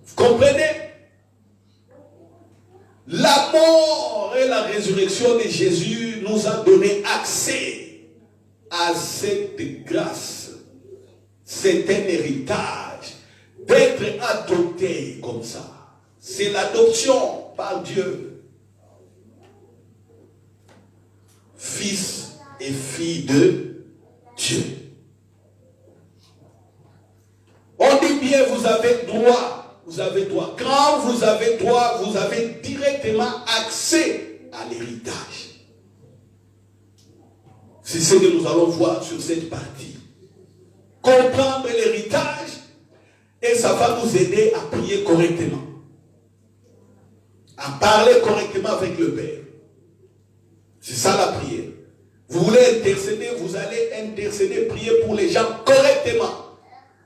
Speaker 2: Vous comprenez? La mort et la résurrection de Jésus nous a donné accès à cette grâce. c'est un héritage d'être adopté comme ça. C'est l'adoption par Dieu. Fils et fille de Dieu. On dit bien, vous avez droit. Vous avez droit. Quand vous avez droit, vous avez directement accès à l'héritage. C'est ce que nous allons voir sur cette partie. Comprendre l'héritage et ça va nous aider à prier correctement. À parler correctement avec le Père. C'est ça la prière. Vous voulez intercéder, vous allez intercéder, prier pour les gens correctement.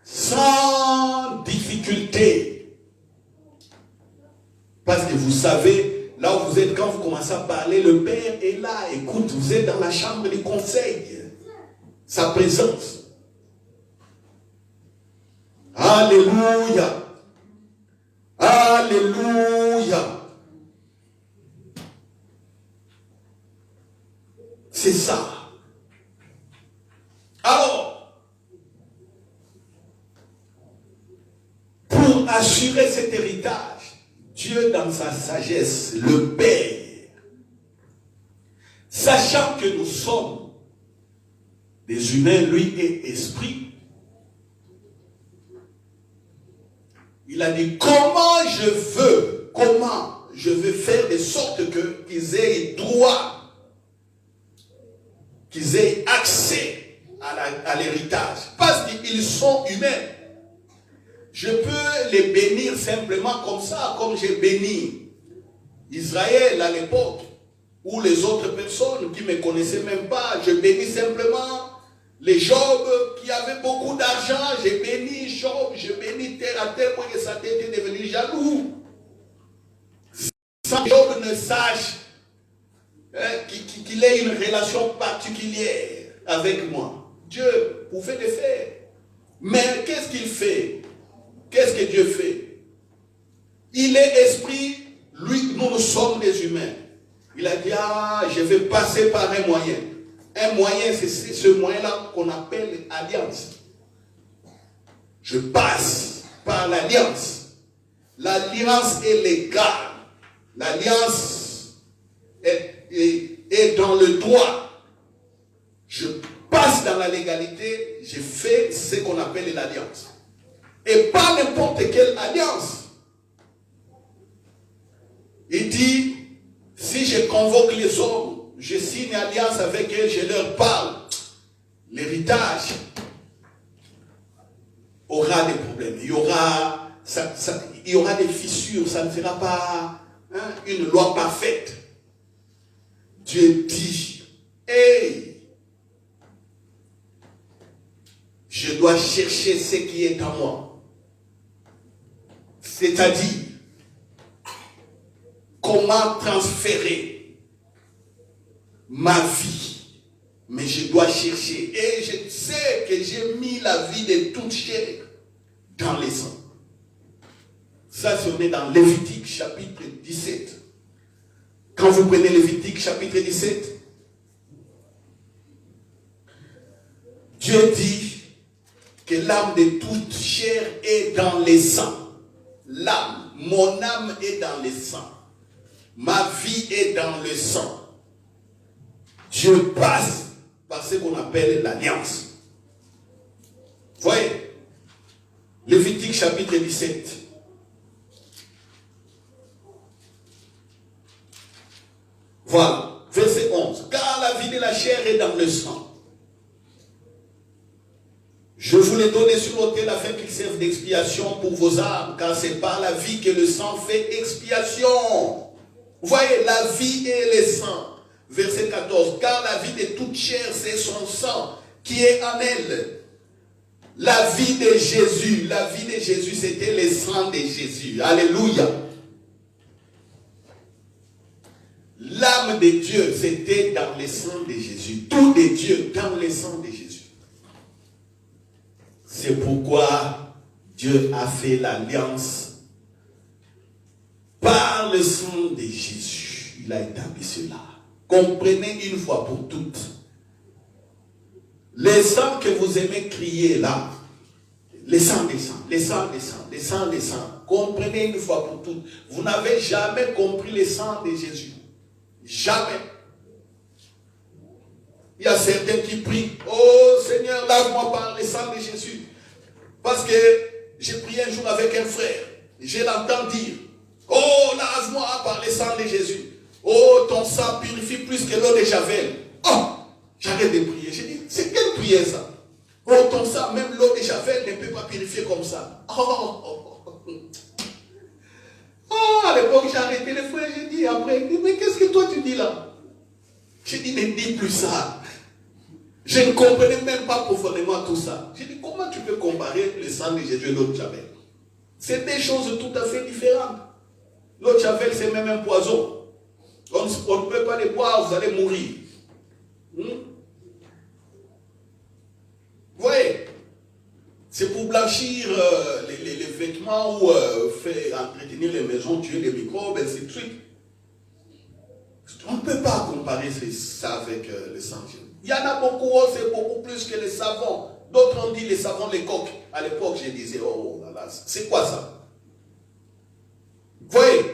Speaker 2: Sans difficulté. Parce que vous savez, là où vous êtes, quand vous commencez à parler, le Père est là. Écoute, vous êtes dans la chambre du conseil. Sa présence. Alléluia. Alléluia. C'est ça. Alors, pour assurer cet héritage, Dieu dans sa sagesse le Père, sachant que nous sommes des humains, lui est esprit, il a dit comment je veux faire de sorte qu'ils aient droit, qu'ils aient accès à l'héritage. Parce qu'ils sont humains. Je peux les bénir simplement comme ça, comme j'ai béni Israël à l'époque, ou les autres personnes qui ne me connaissaient même pas. Je bénis simplement les Job qui avaient beaucoup d'argent. J'ai béni Job, je bénis terre à terre pour que sa tête est devenue jaloux. Sans que Job ne sache qu'il ait une relation particulière avec moi. Dieu pouvait le faire. Mais qu'est-ce qu'il fait? Qu'est-ce que Dieu fait? Il est esprit, lui, nous sommes des humains. Il a dit, je vais passer par un moyen. Un moyen, c'est ce moyen-là qu'on appelle alliance. Je passe par l'alliance. L'alliance est légale. L'alliance est dans le droit. Je passe dans la légalité, je fais ce qu'on appelle l'alliance. Et pas n'importe quelle alliance. Il dit, si je convoque les hommes, je signe une alliance avec eux, je leur parle, l'héritage aura des problèmes. Il y aura des fissures, ça ne sera pas une loi parfaite. Dieu dit, hey, je dois chercher ce qui est en moi. C'est-à-dire, comment transférer ma vie. Mais je dois chercher. Et je sais que j'ai mis la vie de toute chair dans les sangs. Ça, c'est on est dans Lévitique chapitre 17. Quand vous prenez Lévitique chapitre 17, Dieu dit que l'âme de toute chair est dans les sangs. L'âme, mon âme est dans les sangs. Ma vie est dans le sang. Dieu passe par ce qu'on appelle l'alliance. Voyez, Lévitique chapitre 17. Voilà, verset 11. Car la vie de la chair est dans le sang. Je vous l'ai donné sur l'autel afin qu'il serve d'expiation pour vos âmes, car c'est par la vie que le sang fait expiation. Vous voyez, la vie et le sang. Verset 14. Car la vie de toute chair, c'est son sang qui est en elle. La vie de Jésus. La vie de Jésus, c'était le sang de Jésus. Alléluia. L'âme de Dieu, c'était dans le sang de Jésus. Tout de Dieu dans le sang de Jésus. C'est pourquoi Dieu a fait l'alliance par le sang de Jésus. Il a établi cela. Comprenez une fois pour toutes. Les sang que vous aimez crier là, Le sang descend, le sang descend, le sang descend. Comprenez une fois pour toutes. Vous n'avez jamais compris le sang de Jésus. Jamais. Il y a certains qui prient, oh Seigneur, lave-moi par le sang de Jésus. Parce que j'ai prié un jour avec un frère. Je l'entends dire, oh lave-moi par le sang de Jésus. Oh ton sang purifie plus que l'eau de Javel. Oh, j'arrête de prier. J'ai dit, c'est quelle prière ça? Oh ton sang, même l'eau de Javel ne peut pas purifier comme ça. Oh, à l'époque j'ai arrêté le frère, j'ai dit après, mais qu'est-ce que toi tu dis là? J'ai dit, ne dis plus ça. Je ne comprenais même pas profondément tout ça. J'ai dit, comment tu peux comparer le sang de Jésus et l'eau de Javel? C'est des choses tout à fait différentes. L'eau de Javel, c'est même un poison. On ne peut pas les boire, vous allez mourir. Vous voyez? C'est pour blanchir les vêtements ou faire entretenir les maisons, tuer les microbes, ainsi de suite. On ne peut pas comparer ça avec le sang de Jésus. Il y en a beaucoup, c'est beaucoup plus que les savons. D'autres ont dit les savons, les coques. À l'époque, je disais, oh là là, c'est quoi ça? Vous voyez?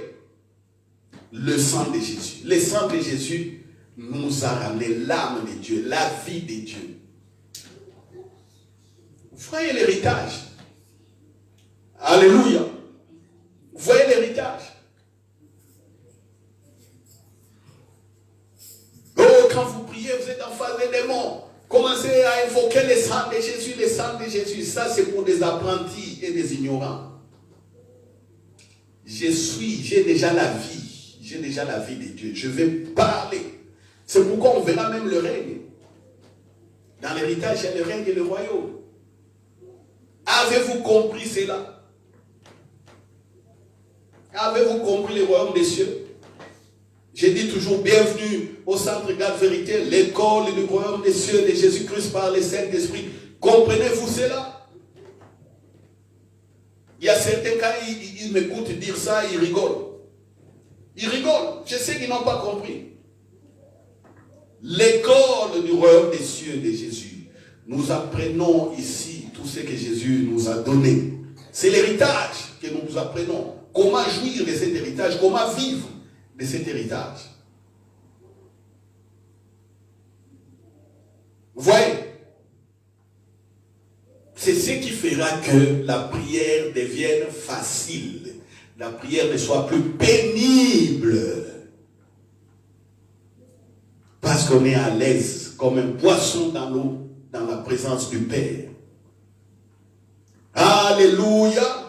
Speaker 2: Le sang de Jésus. Le sang de Jésus nous a ramené l'âme de Dieu, la vie de Dieu. Vous voyez l'héritage? Alléluia. Vous voyez l'héritage? Oh, quand vous priez, vous êtes en face des démons. Commencez à invoquer le sang de Jésus, le sang de Jésus. Ça, c'est pour des apprentis et des ignorants. J'ai déjà la vie. J'ai déjà la vie de Dieu. Je vais parler. C'est pourquoi on verra même le règne. Dans l'héritage, il y a le règne et le royaume. Avez-vous compris cela? Avez-vous compris le royaume des cieux? J'ai dit toujours bienvenue au centre Garde Vérité, l'école du royaume des cieux de Jésus-Christ par le Saint-Esprit. Comprenez-vous cela? Il y a certains, quand ils m'écoutent dire ça, ils rigolent. Ils rigolent. Je sais qu'ils n'ont pas compris. L'école du royaume des cieux de Jésus. Nous apprenons ici tout ce que Jésus nous a donné. C'est l'héritage que nous apprenons. Comment jouir de cet héritage, comment vivre de cet héritage. Vous voyez? C'est ce qui fera que la prière devienne facile. La prière ne soit plus pénible. Parce qu'on est à l'aise, comme un poisson dans l'eau, dans la présence du Père. Alléluia.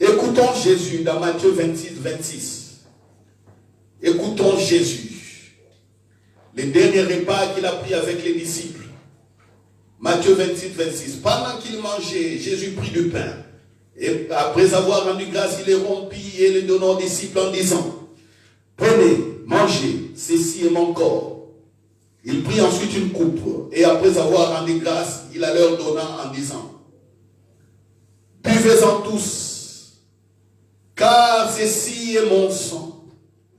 Speaker 2: Écoutons Jésus dans Matthieu 26, 26. Écoutons Jésus. Le dernier repas qu'il a pris avec les disciples. Matthieu 28, 26. Pendant qu'il mangeait, Jésus prit du pain. Et après avoir rendu grâce, il le rompit et le donna aux disciples en disant, prenez, mangez, ceci est mon corps. Il prit ensuite une coupe. Et après avoir rendu grâce, il la leur donna en disant, buvez-en tous. Car ceci est mon sang,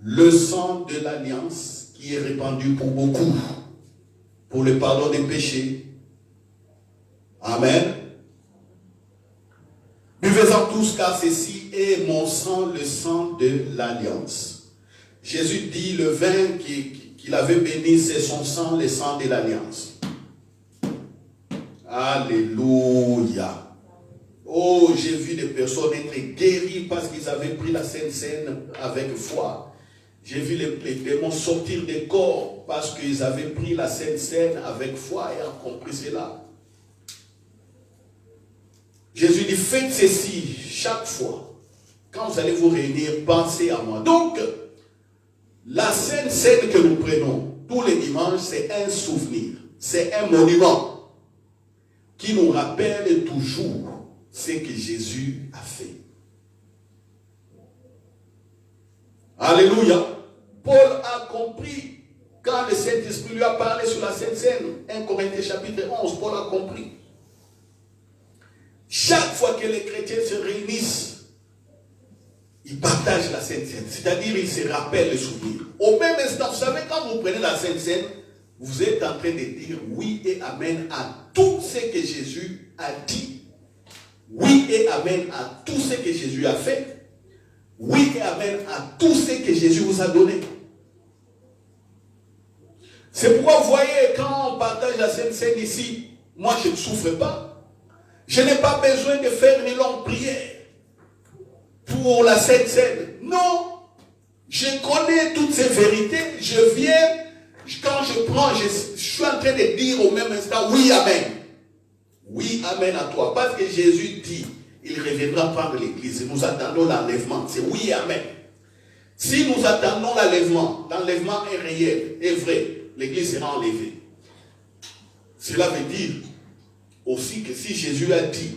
Speaker 2: le sang de l'alliance qui est répandu pour beaucoup, pour le pardon des péchés. Amen. Buvez-en tous, car ceci est mon sang, le sang de l'alliance. Jésus dit le vin qu'il avait béni, c'est son sang, le sang de l'alliance. Alléluia. Oh, j'ai vu des personnes être guéries parce qu'ils avaient pris la Sainte Seine avec foi. J'ai vu les démons sortir des corps parce qu'ils avaient pris la Sainte Seine avec foi et ont compris cela. Jésus dit, faites ceci chaque fois. Quand vous allez vous réunir, pensez à moi. Donc, la Sainte Seine que nous prenons tous les dimanches, c'est un souvenir. C'est un monument qui nous rappelle toujours ce que Jésus a fait. Alléluia. Paul a compris quand le Saint-Esprit lui a parlé sur la Sainte Seine. 1 Corinthiens chapitre 11, Paul a compris. Chaque fois que les chrétiens se réunissent, ils partagent la Sainte Seine. C'est-à-dire, ils se rappellent le souvenir. Au même instant, vous savez, quand vous prenez la Sainte Seine, vous êtes en train de dire oui et amen à tout ce que Jésus a dit. Oui et amen à tout ce que Jésus a fait. Oui et amen à tout ce que Jésus vous a donné. C'est pourquoi vous voyez, quand on partage la Sainte Seine ici, moi je ne souffre pas. Je n'ai pas besoin de faire une longue prière pour la Sainte Seine. Non. Je connais toutes ces vérités. Je viens, quand je prends, je suis en train de dire au même instant, oui, amen. Oui, amen à toi. Parce que Jésus dit, il reviendra prendre l'église. Nous attendons l'enlèvement. C'est oui, amen. Si nous attendons l'enlèvement est réel, est vrai, l'église sera enlevée. Cela veut dire aussi que si Jésus a dit,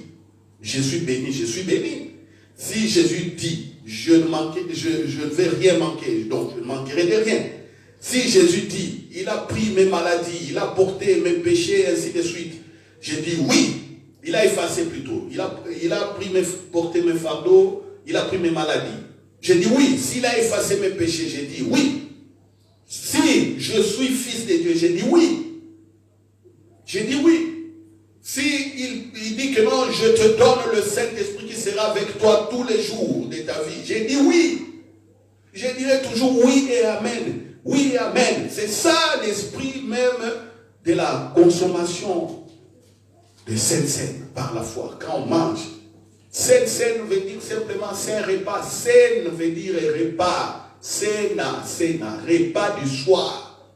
Speaker 2: je suis béni, je suis béni. Si Jésus dit, je ne vais rien manquer, donc je ne manquerai de rien. Si Jésus dit, il a pris mes maladies, il a porté mes péchés, ainsi de suite, je dis oui. Il a effacé plutôt. Il a porté mes fardeaux, il a pris mes maladies. Je dis oui. S'il a effacé mes péchés, je dis oui. Si je suis fils de Dieu, je dis oui. Je dis oui. Si il dit que non, je te donne le Saint-Esprit qui sera avec toi tous les jours de ta vie, j'ai dit oui. Je dirai toujours oui et amen. Oui et amen. C'est ça l'esprit même de la consommation de Sainte Seine par la foi. Quand on mange, Sainte Seine veut dire simplement saint repas. Seine veut dire repas. Sena, repas du soir.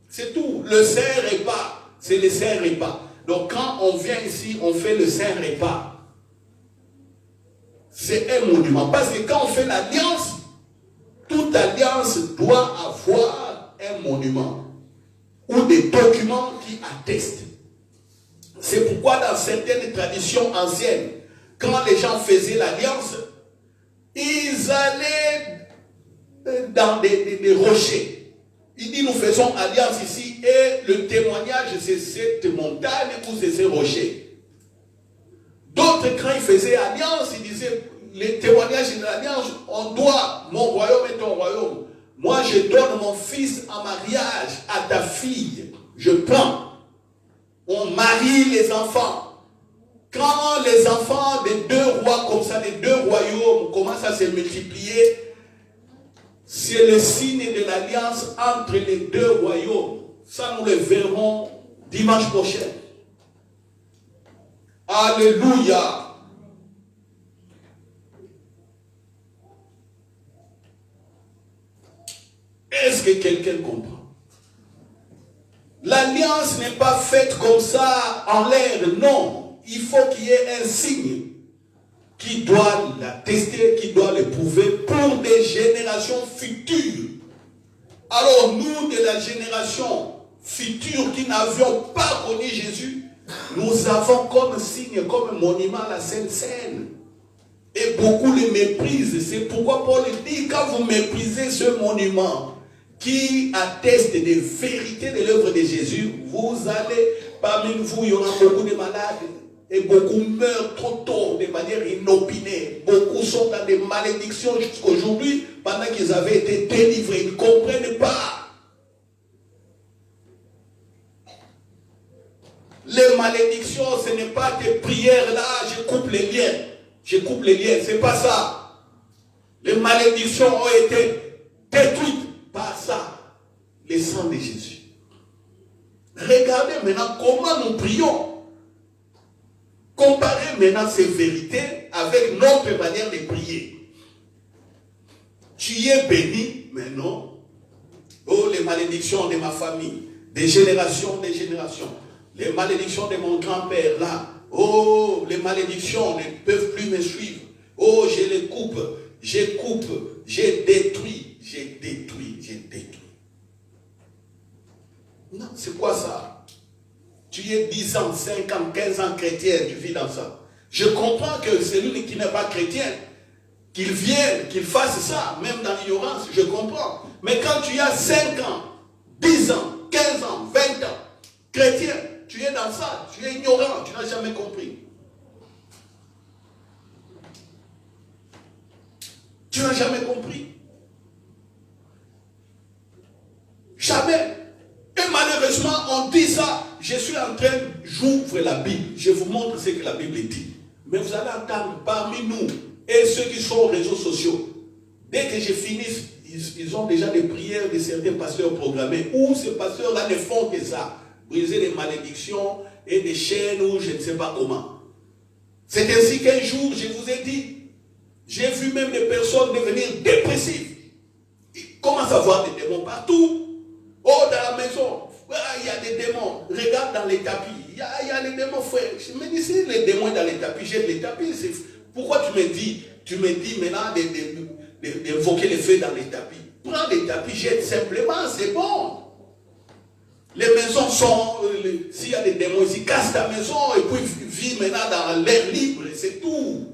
Speaker 2: C'est tout. Le saint repas, c'est le saint repas. Donc quand on vient ici, on fait le saint repas. C'est un monument. Parce que quand on fait l'alliance, toute alliance doit avoir un monument ou des documents qui attestent. C'est pourquoi dans certaines traditions anciennes, quand les gens faisaient l'alliance, ils allaient dans des rochers. Il dit, nous faisons alliance ici et le témoignage, c'est cette montagne ou c'est ces rochers. D'autres, quand ils faisaient alliance, ils disaient, les témoignages de l'alliance, on doit, mon royaume est ton royaume. Moi, je donne mon fils en mariage à ta fille. Je prends. On marie les enfants. Quand les enfants des deux rois, comme ça, des deux royaumes, commencent à se multiplier, c'est le signe de l'alliance entre les deux royaumes. Ça, nous le verrons dimanche prochain. Alléluia. Est-ce que quelqu'un comprend? L'alliance n'est pas faite comme ça en l'air, non. Il faut qu'il y ait un signe qui doit l'attester, qui doit le prouver pour des générations futures. Alors nous, de la génération future qui n'avions pas connu Jésus, nous avons comme signe, comme monument la Sainte Seine. Et beaucoup le méprisent. C'est pourquoi Paul dit, quand vous méprisez ce monument qui atteste des vérités de l'œuvre de Jésus, vous allez, parmi vous, il y aura beaucoup de malades. Et beaucoup meurent trop tôt de manière inopinée. Beaucoup sont dans des malédictions jusqu'aujourd'hui pendant qu'ils avaient été délivrés. Ils ne comprennent pas. Les malédictions, ce n'est pas des prières là, je coupe les liens. Je coupe les liens, ce n'est pas ça. Les malédictions ont été détruites par ça. Le sang de Jésus. Regardez maintenant comment nous prions. Comparez maintenant ces vérités avec notre manière de prier. Tu es béni, mais non. Oh, les malédictions de ma famille, des générations, les malédictions de mon grand-père là. Oh, les malédictions ne peuvent plus me suivre. Oh, je les coupe, j'ai détruit. Non, c'est quoi ça? Tu es 10 ans, 5 ans, 15 ans chrétien, tu vis dans ça. Je comprends que celui qui n'est pas chrétien, qu'il vienne, qu'il fasse ça, même dans l'ignorance, je comprends. Mais quand tu as 5 ans, 10 ans, 15 ans, 20 ans, chrétien, tu es dans ça, tu es ignorant, tu n'as jamais compris. Tu n'as jamais compris. Jamais. Et malheureusement, on dit ça, je suis en train, j'ouvre la Bible, je vous montre ce que la Bible dit. Mais vous allez entendre parmi nous et ceux qui sont aux réseaux sociaux, dès que je finisse, ils ont déjà des prières de certains pasteurs programmés, où ces pasteurs-là ne font que ça, briser des malédictions et des chaînes ou je ne sais pas comment. C'est ainsi qu'un jour, je vous ai dit, j'ai vu même des personnes devenir dépressives. Ils commencent à voir des démons partout. Oh, dans la maison, il y a des démons. Regarde dans les tapis. Il y a les démons, frère. Je me dis, si les démons dans les tapis, jette les tapis. Pourquoi tu me dis maintenant d'invoquer les feux dans les tapis? Prends les tapis, jette simplement, c'est bon. Les maisons sont, s'il y a des démons ici, casse ta maison et puis vis maintenant dans l'air libre, c'est tout.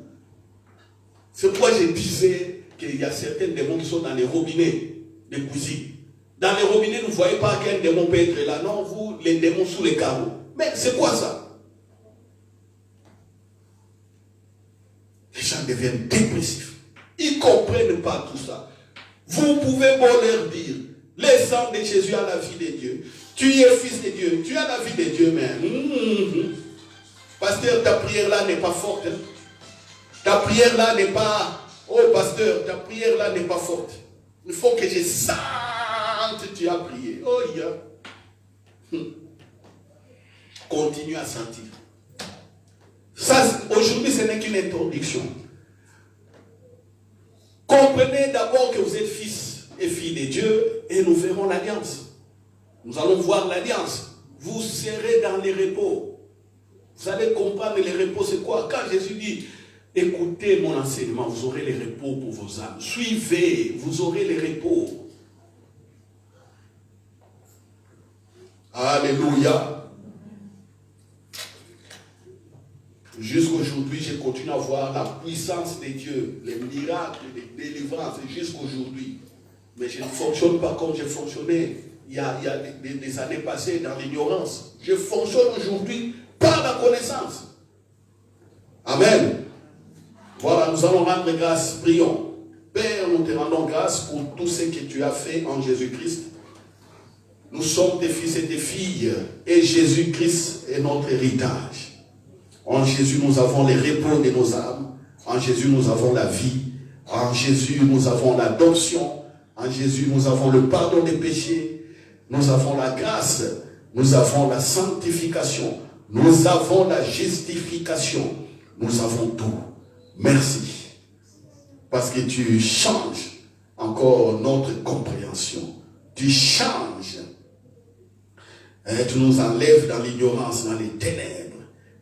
Speaker 2: C'est pourquoi je disais qu'il y a certains démons qui sont dans les robinets des cuisines. Dans les robinets, vous ne voyez pas qu'un démon peut être là. Non, vous, les démons sous les carreaux. Mais c'est quoi ça? Les gens deviennent dépressifs. Ils ne comprennent pas tout ça. Vous pouvez beau leur dire, le sang de Jésus a la vie de Dieu. Tu es fils de Dieu. Tu as la vie de Dieu, mais... Pasteur, ta prière là n'est pas forte. Hein? Ta prière là n'est pas... Oh, pasteur, ta prière là n'est pas forte. Il faut que je sente que tu as prié. Oh, yeah. Continue à sentir. Ça, aujourd'hui, ce n'est qu'une introduction. Comprenez d'abord que vous êtes fils et filles de Dieu et nous verrons l'alliance. Nous allons voir l'alliance. Vous serez dans les repos. Vous allez comprendre les repos, c'est quoi? Quand Jésus dit, écoutez mon enseignement, vous aurez les repos pour vos âmes. Suivez, vous aurez les repos. Alléluia. Jusqu'aujourd'hui, je continue à voir la puissance de Dieu, les miracles, les délivrances, jusqu'aujourd'hui. Mais je ne fonctionne pas comme je fonctionnais il y a des années passées dans l'ignorance. Je fonctionne aujourd'hui par la connaissance. Amen. Voilà, nous allons rendre grâce, prions. Père, nous te rendons grâce pour tout ce que tu as fait en Jésus-Christ. Nous sommes tes fils et tes filles, et Jésus-Christ est notre héritage. En Jésus, nous avons les repos de nos âmes. En Jésus, nous avons la vie. En Jésus, nous avons l'adoption. En Jésus, nous avons le pardon des péchés. Nous avons la grâce. Nous avons la sanctification. Nous avons la justification. Nous avons tout. Merci. Parce que tu changes encore notre compréhension. Tu changes. Et tu nous enlèves dans l'ignorance, dans les ténèbres.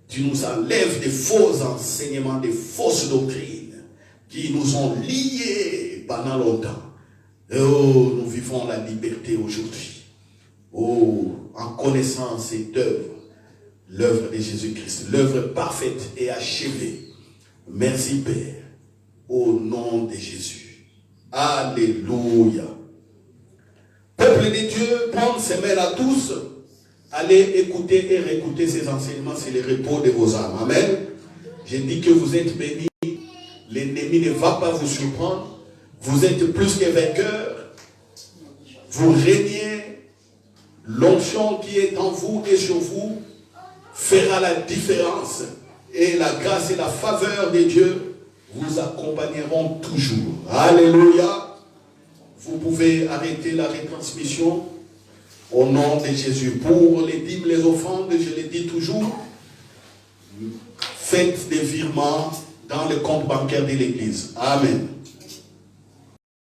Speaker 2: Tu nous enlèves des faux enseignements, des fausses doctrines qui nous ont liés pendant longtemps. Oh, nous vivons la liberté aujourd'hui. Oh, en connaissant cette œuvre, l'œuvre de Jésus-Christ, l'œuvre parfaite et achevée. Merci Père, au nom de Jésus. Alléluia. Peuple de Dieu, prendre ses mains à tous. Allez écouter et réécouter ces enseignements, c'est le repos de vos âmes. Amen. Je dis que vous êtes bénis. L'ennemi ne va pas vous surprendre. Vous êtes plus que vainqueurs. Vous régnez. L'onction qui est en vous et sur vous fera la différence. Et la grâce et la faveur de Dieu vous accompagneront toujours. Alléluia. Vous pouvez arrêter la retransmission. Au nom de Jésus, pour les dîmes, les offrandes, je le dis toujours, faites des virements dans le compte bancaire de l'Église. Amen.